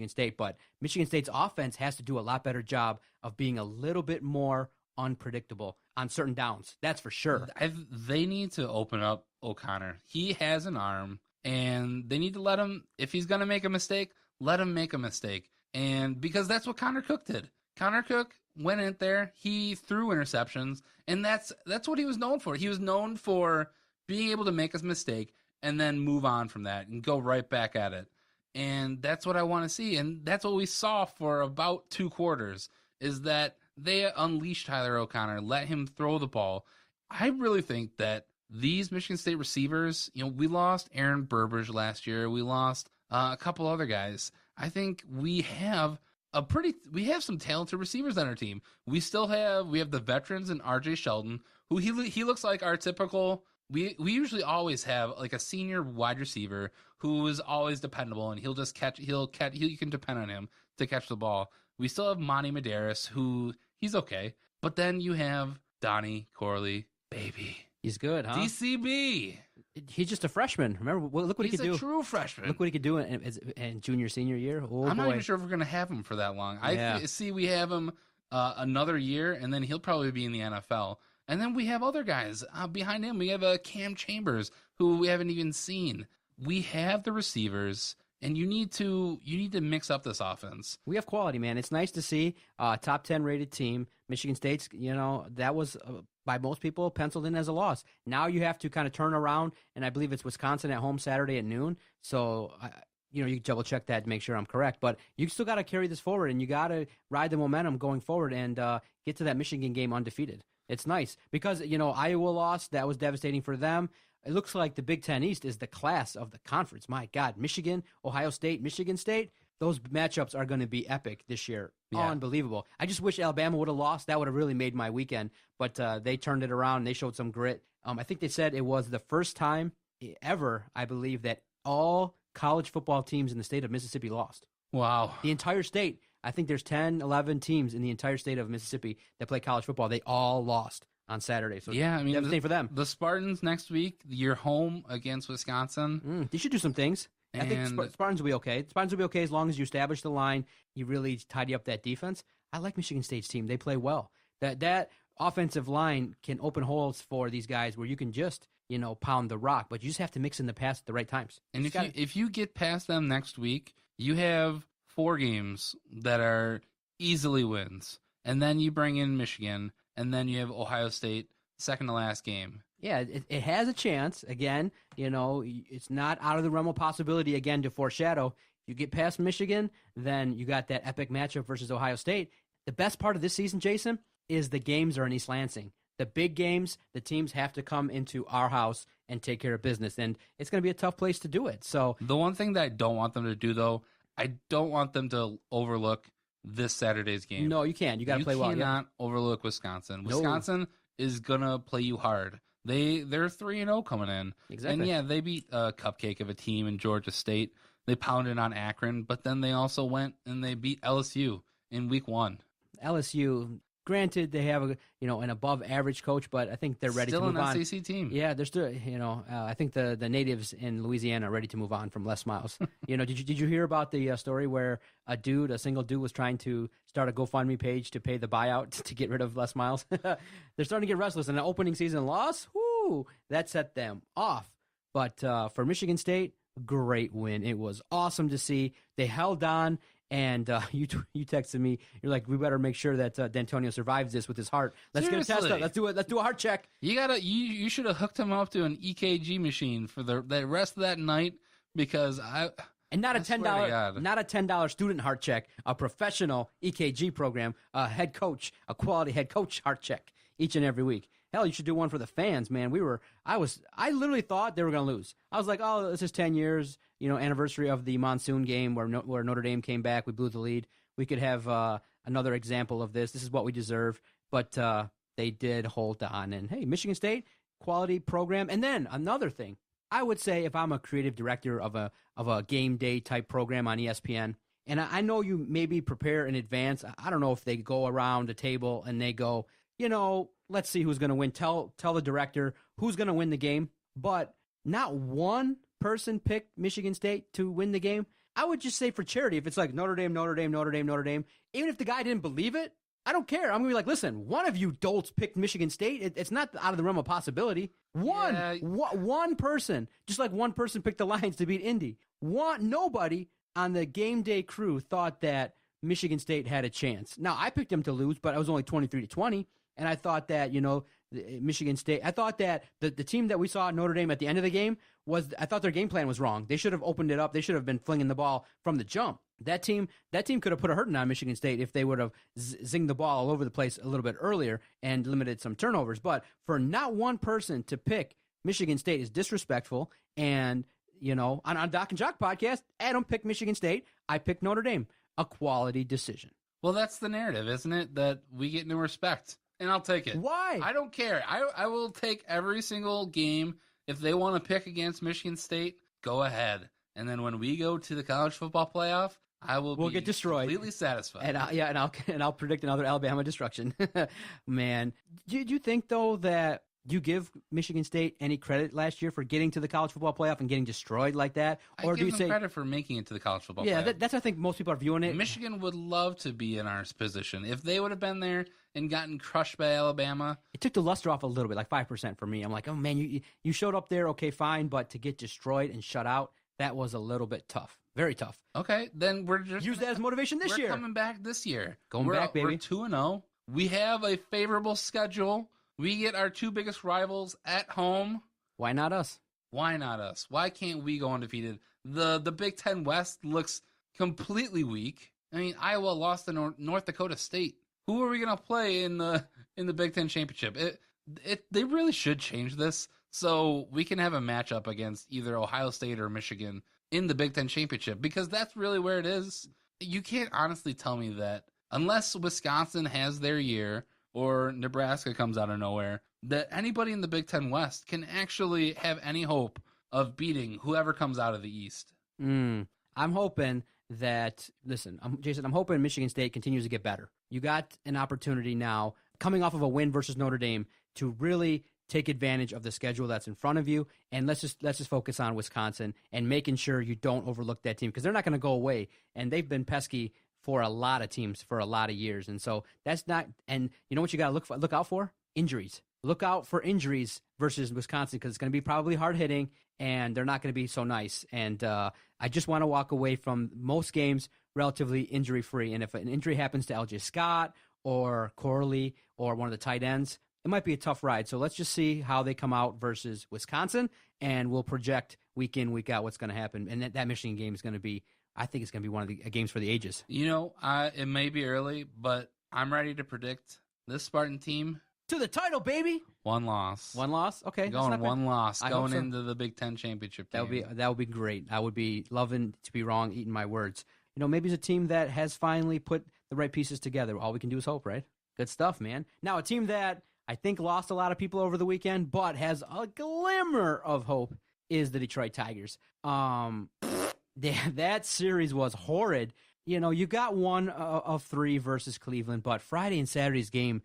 State. But Michigan State's offense has to do a lot better job of being a little bit more unpredictable on certain downs. That's for sure. They need to open up O'Connor. He has an arm, and they need to let him, if he's going to make a mistake, let him make a mistake. And because that's what Connor Cook did. Connor Cook went in there, he threw interceptions, and that's what he was known for. He was known for being able to make a mistake and then move on from that and go right back at it. And that's what I want to see. And that's what we saw for about 2 quarters, is that they unleashed Tyler O'Connor, let him throw the ball. I really think that these Michigan State receivers, we lost Aaron Burbridge last year. We lost a couple other guys. I think we have some talented receivers on our team. We have the veterans and RJ Sheldon, who he looks like our typical. We usually always have like a senior wide receiver who is always dependable, and you can depend on him to catch the ball. We still have Monty Medeiros, who he's okay, but then you have Donnie Corley, baby. He's good, huh? DCB. He's just a freshman. Remember, look what he could do. He's a true freshman. Look what he could do in junior, senior year. Oh, I'm boy. not even sure if we're going to have him for that long. Yeah. I see we have him another year, and then he'll probably be in the NFL. And then we have other guys behind him. We have Cam Chambers, who we haven't even seen. We have the receivers, and you need to mix up this offense. We have quality, man. It's nice to see top 10 rated team. Michigan State's, that was by most people penciled in as a loss. Now you have to kind of turn around, and I believe it's Wisconsin at home Saturday at noon. So, you can double check that to make sure I'm correct. But you still got to carry this forward, and you got to ride the momentum going forward and get to that Michigan game undefeated. It's nice because, Iowa lost. That was devastating for them. It looks like the Big Ten East is the class of the conference. My God, Michigan, Ohio State, Michigan State, those matchups are going to be epic this year. Yeah. Unbelievable. I just wish Alabama would have lost. That would have really made my weekend. But they turned it around. And they showed some grit. I think they said it was the first time ever, I believe, that all college football teams in the state of Mississippi lost. Wow. The entire state. I think there's 10, 11 teams in the entire state of Mississippi that play college football. They all lost on Saturday. So yeah, I mean, devastating for them. The Spartans next week, you're home against Wisconsin. They should do some things. I think Spartans will be okay. Spartans will be okay as long as you establish the line. You really tidy up that defense. I like Michigan State's team. They play well. That offensive line can open holes for these guys where you can just, pound the rock, but you just have to mix in the pass at the right times. And if you get past them next week, you have 4 games that are easily wins. And then you bring in Michigan, and then you have Ohio State, second to last game. Yeah, it has a chance. Again, it's not out of the realm of possibility, again, to foreshadow. If you get past Michigan, then you got that epic matchup versus Ohio State. The best part of this season, Jason, is the games are in East Lansing. The big games, the teams have to come into our house and take care of business, and it's going to be a tough place to do it. So the one thing that I don't want them to do, though, I don't want them to overlook this Saturday's game. No, you can't. You got to play well. You cannot overlook Wisconsin. Wisconsin is going to play you hard. They're 3-0 coming in. Exactly. And, yeah, they beat a cupcake of a team in Georgia State. They pounded on Akron, but then they also went and they beat LSU in week 1. LSU, granted, they have an above average coach, but I think they're ready to move on. Still an SEC team. Yeah, they're still, I think the natives in Louisiana are ready to move on from Les Miles. Did you hear about the story where a single dude was trying to start a GoFundMe page to pay the buyout to get rid of Les Miles? They're starting to get restless, and an opening season loss, that set them off. But for Michigan State, great win. It was awesome to see. They held on. And you texted me. You're like, we better make sure that D'Antonio survives this with his heart. Let's get a test up. Let's do a heart check. You should have hooked him up to an EKG machine for the rest of that night because not a $10 student heart check, a professional EKG program, a quality head coach heart check each and every week. Hell, you should do one for the fans, man. I literally thought they were going to lose. I was like, oh, this is 10 years, anniversary of the monsoon game where Notre Dame came back. We blew the lead. We could have another example of this. This is what we deserve. But they did hold on. And, hey, Michigan State, quality program. And then another thing, I would say if I'm a creative director of a game day type program on ESPN, and I know you maybe prepare in advance. I don't know if they go around a table and they go, let's see who's going to win. Tell the director who's going to win the game. But not one person picked Michigan State to win the game. I would just say for charity, if it's like Notre Dame, even if the guy didn't believe it, I don't care. I'm going to be like, listen, one of you dolts picked Michigan State. It's not out of the realm of possibility. One person, just like one person picked the Lions to beat Indy. Nobody on the game day crew thought that Michigan State had a chance. Now, I picked them to lose, but I was only 23-20. And I thought that, Michigan State, I thought that the team that we saw at Notre Dame at the end of the game I thought their game plan was wrong. They should have opened it up. They should have been flinging the ball from the jump. That team could have put a hurting on Michigan State if they would have zinged the ball all over the place a little bit earlier and limited some turnovers. But for not one person to pick Michigan State is disrespectful. And, on Doc and Jock podcast, Adam picked Michigan State. I picked Notre Dame. A quality decision. Well, that's the narrative, isn't it? That we get no respect. And I'll take it. Why? I don't care. I will take every single game. If they want to pick against Michigan State, go ahead. And then when we go to the college football playoff, we'll get destroyed. Completely satisfied. And I'll predict another Alabama destruction. Man, do you think though that you give Michigan State any credit last year for getting to the college football playoff and getting destroyed like that? Or do you say credit for making it to the college football playoff? Yeah, that's how I think most people are viewing it. Michigan would love to be in our position. If they would have been there and gotten crushed by Alabama. It took the luster off a little bit, like 5% for me. I'm like, oh man, you showed up there, okay, fine, but to get destroyed and shut out, that was a little bit tough. Very tough. Okay, then we're just use that as motivation this year. We're coming back this year. Going back, baby. We're 2-0. We have a favorable schedule. We get our 2 biggest rivals at home. Why not us? Why not us? Why can't we go undefeated? The Big Ten West looks completely weak. I mean, Iowa lost to North Dakota State. Who are we going to play in the Big Ten championship? They really should change this so we can have a matchup against either Ohio State or Michigan in the Big Ten championship, because that's really where it is. You can't honestly tell me that unless Wisconsin has their year or Nebraska comes out of nowhere, that anybody in the Big Ten West can actually have any hope of beating whoever comes out of the East. I'm hoping that, Jason, I'm hoping Michigan State continues to get better. You got an opportunity now, coming off of a win versus Notre Dame, to really take advantage of the schedule that's in front of you, and let's just focus on Wisconsin and making sure you don't overlook that team, because they're not going to go away, and they've been pesky for a lot of teams for a lot of years. And so that's not – and you know what you got to look out for? Injuries. Look out for injuries versus Wisconsin because it's going to be probably hard-hitting, and they're not going to be so nice. And I just want to walk away from most games relatively injury-free. And if an injury happens to LJ Scott or Corley or one of the tight ends, it might be a tough ride. So let's just see how they come out versus Wisconsin, and we'll project week in, week out what's going to happen. And that Michigan game is going to be, I think it's going to be one of the games for the ages. You know, it may be early, but I'm ready to predict this Spartan team. To the title, baby. One loss. One loss? Okay. Going one loss. Going so. into the Big Ten championship game. That would be great. I would be loving to be wrong, eating my words. You know, maybe it's a team that has finally put the right pieces together. All we can do is hope, right? Good stuff, man. Now, a team that I think lost a lot of people over the weekend, but has a glimmer of hope is the Detroit Tigers. That series was horrid. You know, you got one of 3 versus Cleveland, but Friday and Saturday's game,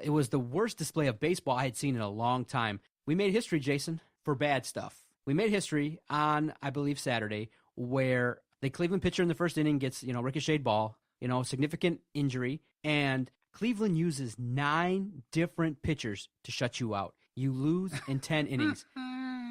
it was the worst display of baseball I had seen in a long time. We made history, Jason, for bad stuff. We made history on, I believe, Saturday, where the Cleveland pitcher in the first inning gets, ricocheted ball, significant injury, and Cleveland uses 9 different pitchers to shut you out. You lose in 10 innings.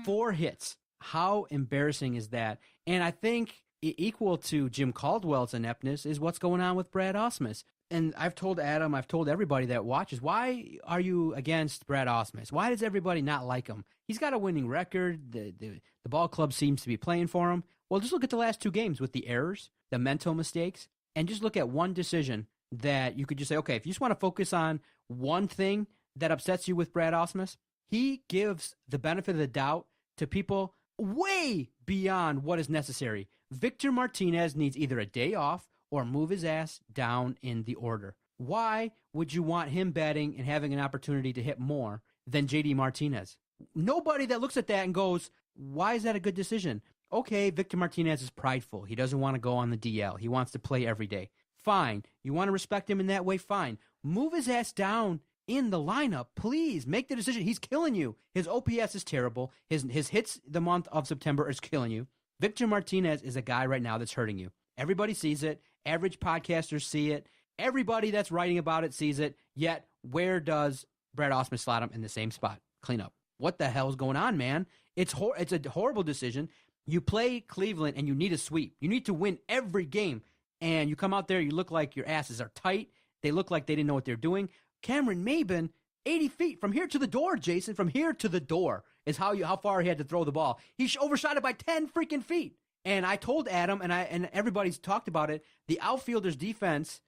4 hits. How embarrassing is that? And I think equal to Jim Caldwell's ineptness is what's going on with Brad Ausmus. And I've told Adam, I've told everybody that watches, why are you against Brad Ausmus? Why does everybody not like him? He's got a winning record. The ball club seems to be playing for him. Well, just look at the last 2 games with the errors, the mental mistakes, and just look at one decision that you could just say, okay, if you just want to focus on one thing that upsets you with Brad Ausmus, he gives the benefit of the doubt to people way beyond what is necessary. Victor Martinez needs either a day off or move his ass down in the order. Why would you want him batting and having an opportunity to hit more than J.D. Martinez? Nobody that looks at that and goes, why is that a good decision? Okay, Victor Martinez is prideful. He doesn't want to go on the DL. He wants to play every day. Fine. You want to respect him in that way? Fine. Move his ass down in the lineup. Please make the decision. He's killing you. His OPS is terrible. His hits the month of September is killing you. Victor Martinez is a guy right now that's hurting you. Everybody sees it. Average podcasters see it. Everybody that's writing about it sees it. Yet, where does Brad Ausmus slot him? In the same spot. Clean up. What the hell is going on, man? It's a horrible decision. You play Cleveland and you need a sweep. You need to win every game. And you come out there, you look like your asses are tight. They look like they didn't know what they're doing. Cameron Maben, 80 feet from here to the door, Jason. From here to the door is how far he had to throw the ball. He overshot it by 10 freaking feet. And I told Adam, and everybody's talked about it, the outfielders' defense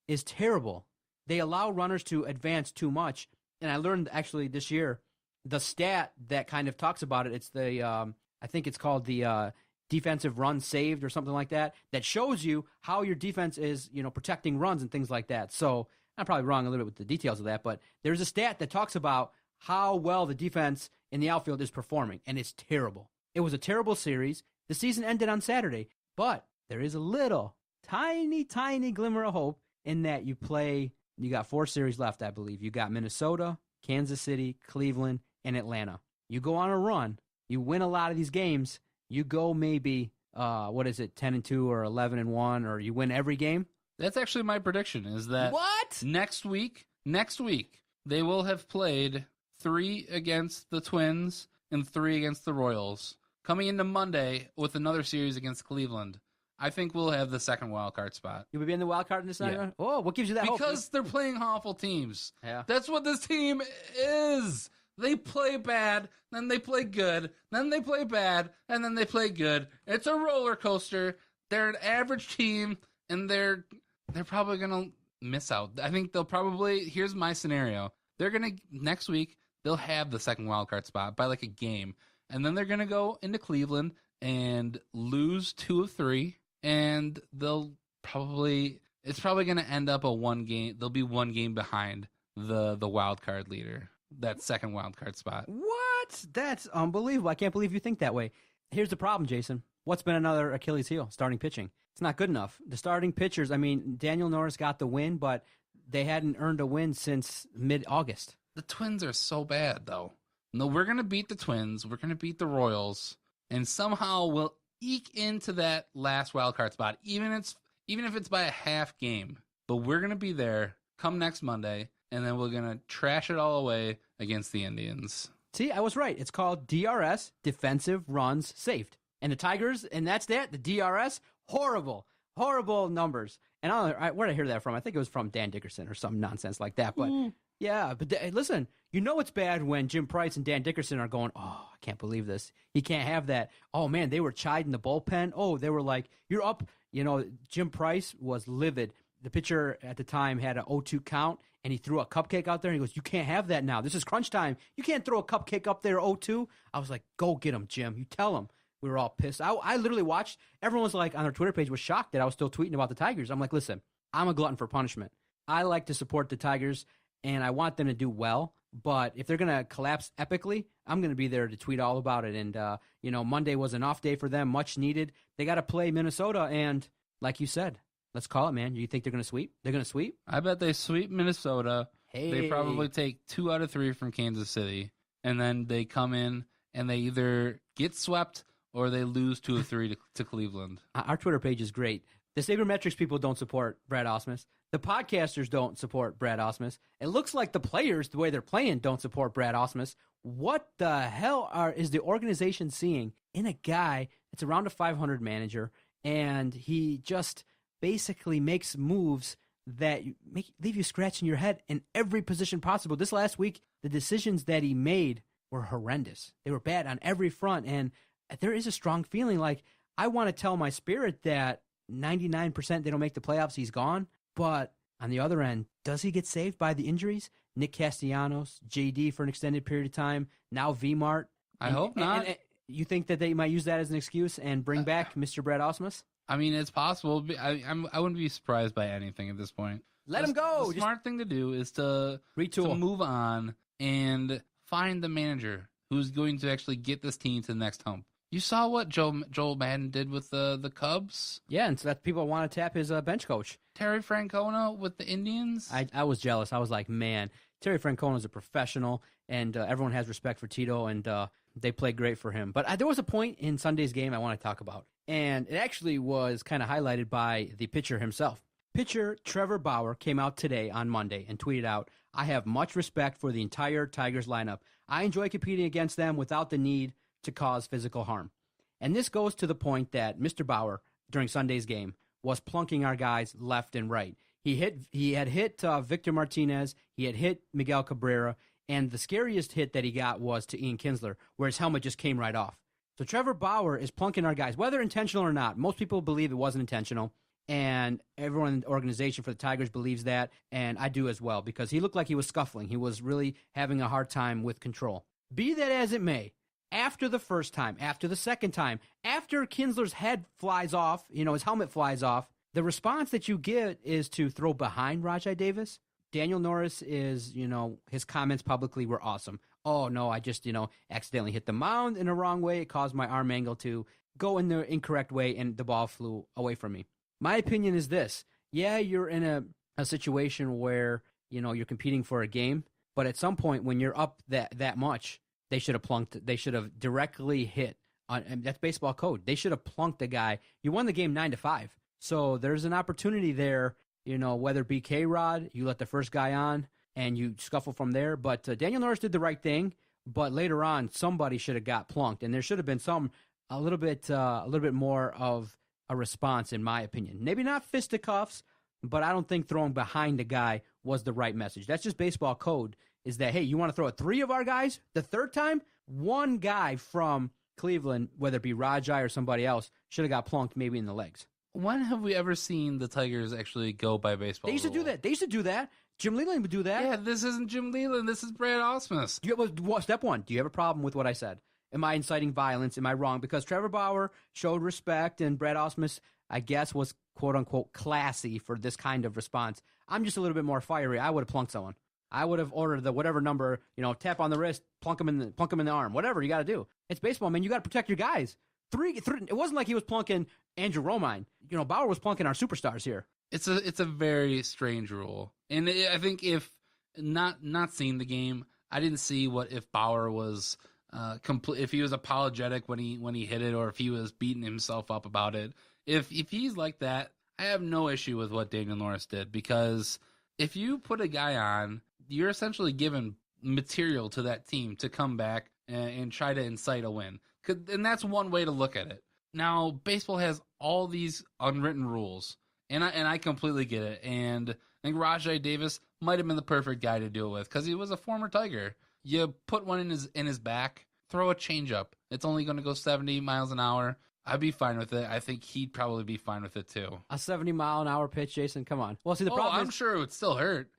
is terrible. They allow runners to advance too much. And I learned actually this year the stat that kind of talks about it. It's the I think it's called the defensive run saved or something like that. That shows you how your defense is, protecting runs and things like that. So I'm probably wrong a little bit with the details of that, but there's a stat that talks about how well the defense in the outfield is performing, and it's terrible. It was a terrible series. The season ended on Saturday, but there is a little, tiny, tiny glimmer of hope in that you got 4 series left, I believe. You got Minnesota, Kansas City, Cleveland, and Atlanta. You go on a run. You win a lot of these games. You go maybe, 10-2 or 11-1, or you win every game. That's actually my prediction, is that what? Next week, they will have played 3 against the Twins and 3 against the Royals. Coming into Monday with another series against Cleveland, I think we'll have the second wild card spot. You would be in the wild card in this night? Yeah. Oh, what gives you that hope? Because they're playing awful teams. Yeah. That's what this team is. They play bad, then they play good, then they play bad, and then they play good. It's a roller coaster. They're an average team, and they're probably going to miss out. I think they'll probably, here's my scenario. They're going to, next week, they'll have the second wild card spot by like a game. And then they're going to go into Cleveland and lose 2 of 3. And it's probably going to end up a 1 game. They'll be 1 game behind the wild card leader, that second wild card spot. What? That's unbelievable. I can't believe you think that way. Here's the problem, Jason. What's been another Achilles heel? Starting pitching. It's not good enough. The starting pitchers, Daniel Norris got the win, but they hadn't earned a win since mid-August. The Twins are so bad, though. No, we're going to beat the Twins. We're going to beat the Royals. And somehow we'll eke into that last wild card spot. Even even if it's by a half game. But we're going to be there come next Monday, and then we're going to trash it all away against the Indians. See, I was right. It's called DRS, defensive runs saved. And the Tigers, and that's that. The DRS, horrible numbers. And I don't know, where did I hear that from? I think it was from Dan Dickerson or some nonsense like that. But yeah, but listen, you know it's bad when Jim Price and Dan Dickerson are going, oh, I can't believe this. He can't have that. Oh, man, they were chiding the bullpen. Oh, they were like, you're up. You know, Jim Price was livid. The pitcher at the time had an 0-2 count, and he threw a cupcake out there, and he goes, you can't have that now. This is crunch time. You can't throw a cupcake up there 0-2. I was like, go get him, Jim. You tell him. We were all pissed. I literally watched. Everyone was like, on their Twitter page was shocked that I was still tweeting about the Tigers. I'm like, listen, I'm a glutton for punishment. I like to support the Tigers, and I want them to do well. But if they're going to collapse epically, I'm going to be there to tweet all about it. And, Monday was an off day for them, much needed. They got to play Minnesota, and like you said, let's call it, man. You think they're going to sweep? They're going to sweep? I bet they sweep Minnesota. Hey. They probably take 2 out of 3 from Kansas City, and then they come in and they either get swept or they lose 2 of 3 to Cleveland. Our Twitter page is great. The sabermetrics people don't support Brad Ausmus. The podcasters don't support Brad Ausmus. It looks like the players, the way they're playing, don't support Brad Ausmus. What the hell is the organization seeing in a guy that's around a 500 manager, and he just basically makes moves that leave you scratching your head in every position possible? This last week, the decisions that he made were horrendous. They were bad on every front, and there is a strong feeling like I want to tell my spirit that 99% they don't make the playoffs, he's gone. But on the other end, does he get saved by the injuries? Nick Castellanos, JD for an extended period of time, now V-Mart. I hope not. And you think that they might use that as an excuse and bring back Mr. Brad Ausmus? I mean, it's possible. I wouldn't be surprised by anything at this point. Let him go. The smart thing to do is to retool, to move on and find the manager who's going to actually get this team to the next hump. You saw what Joel Madden did with the Cubs? Yeah, and so that people want to tap his bench coach. Terry Francona with the Indians? I was jealous. I was like, man, Terry Francona is a professional, and everyone has respect for Tito, and they played great for him. But there was a point in Sunday's game I want to talk about, and it actually was kind of highlighted by the pitcher himself. Pitcher Trevor Bauer came out today on Monday and tweeted out, I have much respect for the entire Tigers lineup. I enjoy competing against them without the need to cause physical harm. And this goes to the point that Mr. Bauer, during Sunday's game, was plunking our guys left and right. He had hit Victor Martinez, he had hit Miguel Cabrera, and the scariest hit that he got was to Ian Kinsler, where his helmet just came right off. So Trevor Bauer is plunking our guys, whether intentional or not. Most people believe it wasn't intentional, and everyone in the organization for the Tigers believes that, and I do as well, because he looked like he was scuffling. He was really having a hard time with control. Be that as it may, after the first time, after the second time, after Kinsler's head flies off, his helmet flies off, the response that you get is to throw behind Rajai Davis. Daniel Norris is, his comments publicly were awesome. Oh, no, I just, accidentally hit the mound in the wrong way. It caused my arm angle to go in the incorrect way, and the ball flew away from me. My opinion is this. Yeah, you're in a situation where, you're competing for a game, but at some point when you're up that much, they should have plunked. They should have directly hit. And that's baseball code. They should have plunked the guy. You won the game 9-5. So there's an opportunity there, whether it be K-Rod, you let the first guy on, and you scuffle from there. But Daniel Norris did the right thing. But later on, somebody should have got plunked. And there should have been a little bit more of a response, in my opinion. Maybe not fisticuffs, but I don't think throwing behind the guy was the right message. That's just baseball code. Is that, hey, you want to throw at 3 of our guys the third time? One guy from Cleveland, whether it be Rajai or somebody else, should have got plunked maybe in the legs. When have we ever seen the Tigers actually go by baseball? They used to do that. Jim Leland would do that. Yeah, this isn't Jim Leland. This is Brad Ausmus. Step one, do you have a problem with what I said? Am I inciting violence? Am I wrong? Because Trevor Bauer showed respect, and Brad Ausmus, I guess, was quote-unquote classy for this kind of response. I'm just a little bit more fiery. I would have plunked someone. I would have ordered the whatever number, tap on the wrist, plunk him in the arm, whatever you got to do. It's baseball, man. You got to protect your guys. Three. It wasn't like he was plunking Andrew Romine. Bauer was plunking our superstars here. It's a very strange rule, and I think if not seeing the game, I didn't see if Bauer was if he was apologetic when he hit it, or if he was beating himself up about it. If he's like that, I have no issue with what Daniel Norris did, because if you put a guy on, you're essentially giving material to that team to come back and try to incite a win. And that's one way to look at it. Now, baseball has all these unwritten rules, and I completely get it. And I think Rajai Davis might have been the perfect guy to do it with, because he was a former Tiger. You put one in his back, throw a changeup. It's only going to go 70 miles an hour. I'd be fine with it. I think he'd probably be fine with it too. A 70-mile-an-hour pitch, Jason? Come on. Well, see, the problem I'm sure it would still hurt,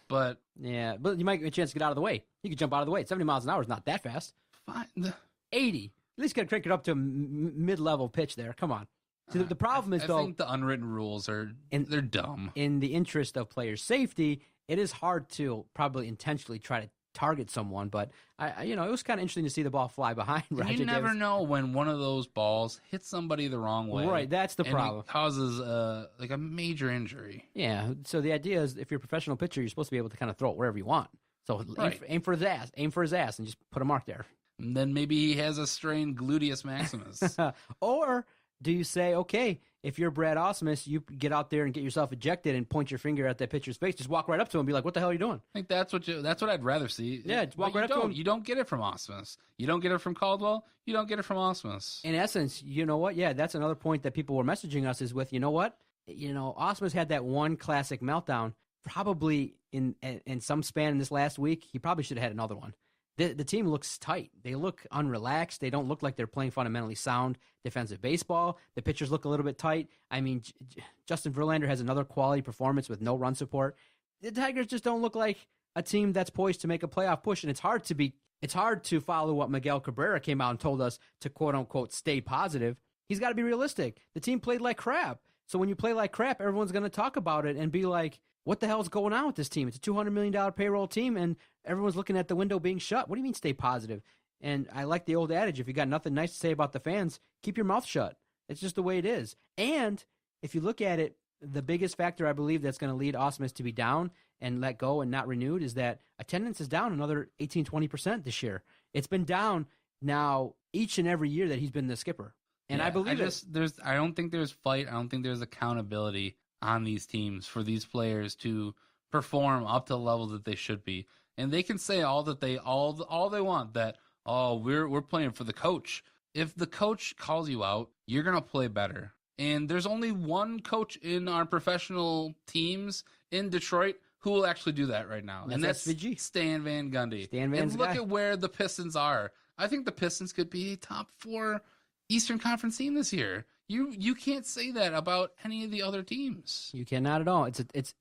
but... Yeah, but you might get a chance to get out of the way. You could jump out of the way. 70 miles an hour is not that fast. Fine. 80. At least got to crank it up to a mid-level pitch there. Come on. See, the problem is, though... I think the unwritten rules they're dumb. In the interest of player safety, it is hard to probably intentionally try to target someone, but it was kind of interesting to see the ball fly behind Rajai Davis. You never know when one of those balls hits somebody the wrong way. Right, that's the problem. It causes a major injury. Yeah, so the idea is, if you're a professional pitcher, you're supposed to be able to kind of throw it wherever you want. So aim for his ass, and just put a mark there. And then maybe he has a strained gluteus maximus. Or do you say, okay, if you're Brad Ausmus, you get out there and get yourself ejected and point your finger at that pitcher's face, just walk right up to him and be like, what the hell are you doing? I think that's what I'd rather see. Yeah, just walk right up to him. You don't get it from Ausmus. You don't get it from Caldwell. You don't get it from Ausmus. In essence, you know what? Yeah, that's another point that people were messaging us is with, you know what? Ausmus had that one classic meltdown. Probably in some span in this last week, he probably should have had another one. The team looks tight. They look unrelaxed. They don't look like they're playing fundamentally sound defensive baseball. The pitchers look a little bit tight. I mean, Justin Verlander has another quality performance with no run support. The Tigers just don't look like a team that's poised to make a playoff push, and it's hard to follow what Miguel Cabrera came out and told us to quote-unquote stay positive. He's got to be realistic. The team played like crap. So when you play like crap, everyone's going to talk about it and be like, what the hell's going on with this team? It's a $200 million payroll team, and everyone's looking at the window being shut. What do you mean stay positive? And I like the old adage, if you got nothing nice to say about the fans, keep your mouth shut. It's just the way it is. And if you look at it, the biggest factor I believe that's going to lead Ausmus to be down and let go and not renewed is that attendance is down another 18-20% this year. It's been down now each and every year that he's been the skipper. And I believe I don't think there's fight. I don't think there's accountability on these teams for these players to perform up to the level that they should be. And they can say all they want, that, oh, we're playing for the coach. If the coach calls you out, you're going to play better. And there's only one coach in our professional teams in Detroit who will actually do that right now. And that's Stan Van Gundy. And look at where the Pistons are. I think the Pistons could be a top 4 Eastern Conference team this year. You can't say that about any of the other teams. You cannot at all.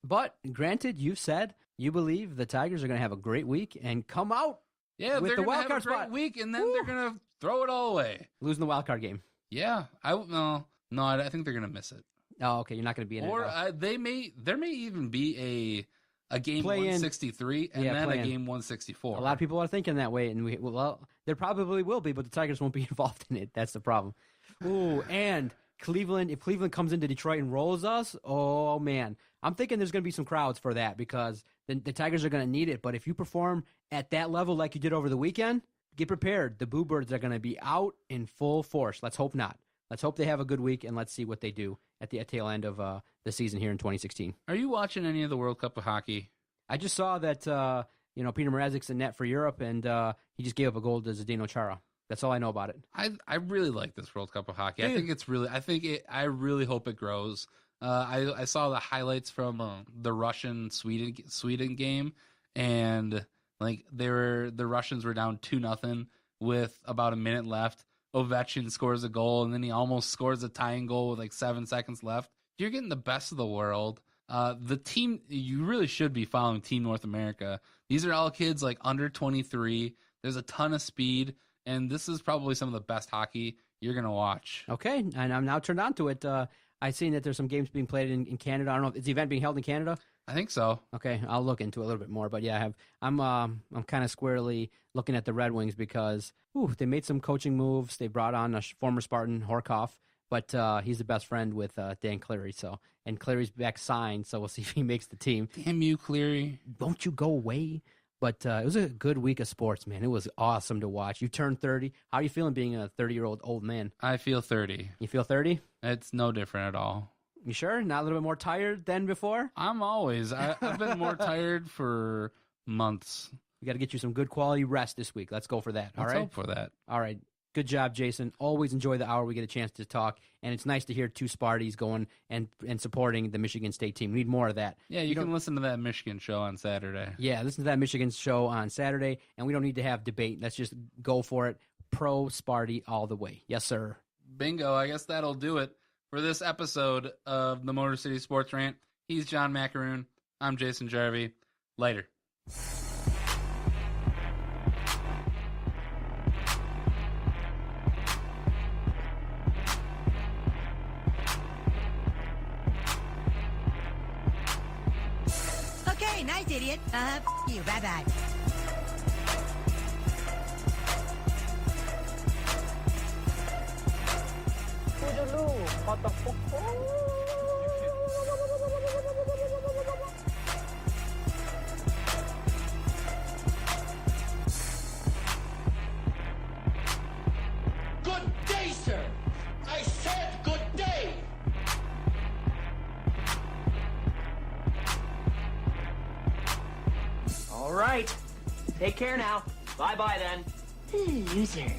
But granted, you said you believe the Tigers are going to have a great week and come out. Yeah, with they're the going to wild have card a great week, and then Woo. they're going to throw it all away. Losing the wild card game. Yeah, I think they're going to miss it. Oh, okay. You're not going to be in it. Or there may even be a game 163 and then a game 164. A lot of people are thinking that way, and there probably will be, but the Tigers won't be involved in it. That's the problem. Ooh, and Cleveland, if Cleveland comes into Detroit and rolls us, oh, man. I'm thinking there's going to be some crowds for that because the Tigers are going to need it. But if you perform at that level like you did over the weekend, get prepared. The Boo Birds are going to be out in full force. Let's hope not. Let's hope they have a good week, and let's see what they do at the tail end of the season here in 2016. Are you watching any of the World Cup of hockey? I just saw that Peter Mrazek's in net for Europe, and he just gave up a goal to Zdeno Chara. That's all I know about it. I really like this World Cup of hockey. Dude. I really hope it grows. I saw the highlights from the Russian Sweden game, and the Russians were down 2-0 with about a minute left. Ovechkin scores a goal, and then he almost scores a tying goal with 7 seconds left. You're getting the best of the world. The team, you really should be following Team North America. These are all kids under 23. There's a ton of speed, and this is probably some of the best hockey you're going to watch. Okay, and I'm now turned on to it. I've seen that there's some games being played in Canada. I don't know, is the event being held in Canada? I think so. Okay, I'll look into it a little bit more. But yeah, I'm kind of squarely looking at the Red Wings because they made some coaching moves. They brought on a former Spartan, Horkoff, but he's the best friend with Dan Cleary. And Cleary's back signed, so we'll see if he makes the team. Damn you, Cleary! Don't you go away. But it was a good week of sports, man. It was awesome to watch. You turned 30. How are you feeling being a 30-year-old old man? I feel 30. You feel 30? It's no different at all. You sure? Not a little bit more tired than before? I'm always. I've been more tired for months. We got to get you some good quality rest this week. Let's go for that. All Let's right. hope for that. All right. Good job, Jason. Always enjoy the hour we get a chance to talk, and it's nice to hear two Sparties going and supporting the Michigan State team. We need more of that. Yeah, you can listen to that Michigan show on Saturday. Yeah, listen to that Michigan show on Saturday, and we don't need to have debate. Let's just go for it. Pro Sparty all the way. Yes, sir. Bingo. I guess that'll do it for this episode of the Motor City Sports Rant. He's John Macaroon. I'm Jason Jarvie. Later. Okay, nice, idiot. You. Bye-bye. Good day, sir. I said good day. All right. Take care now. Bye-bye then. Loser.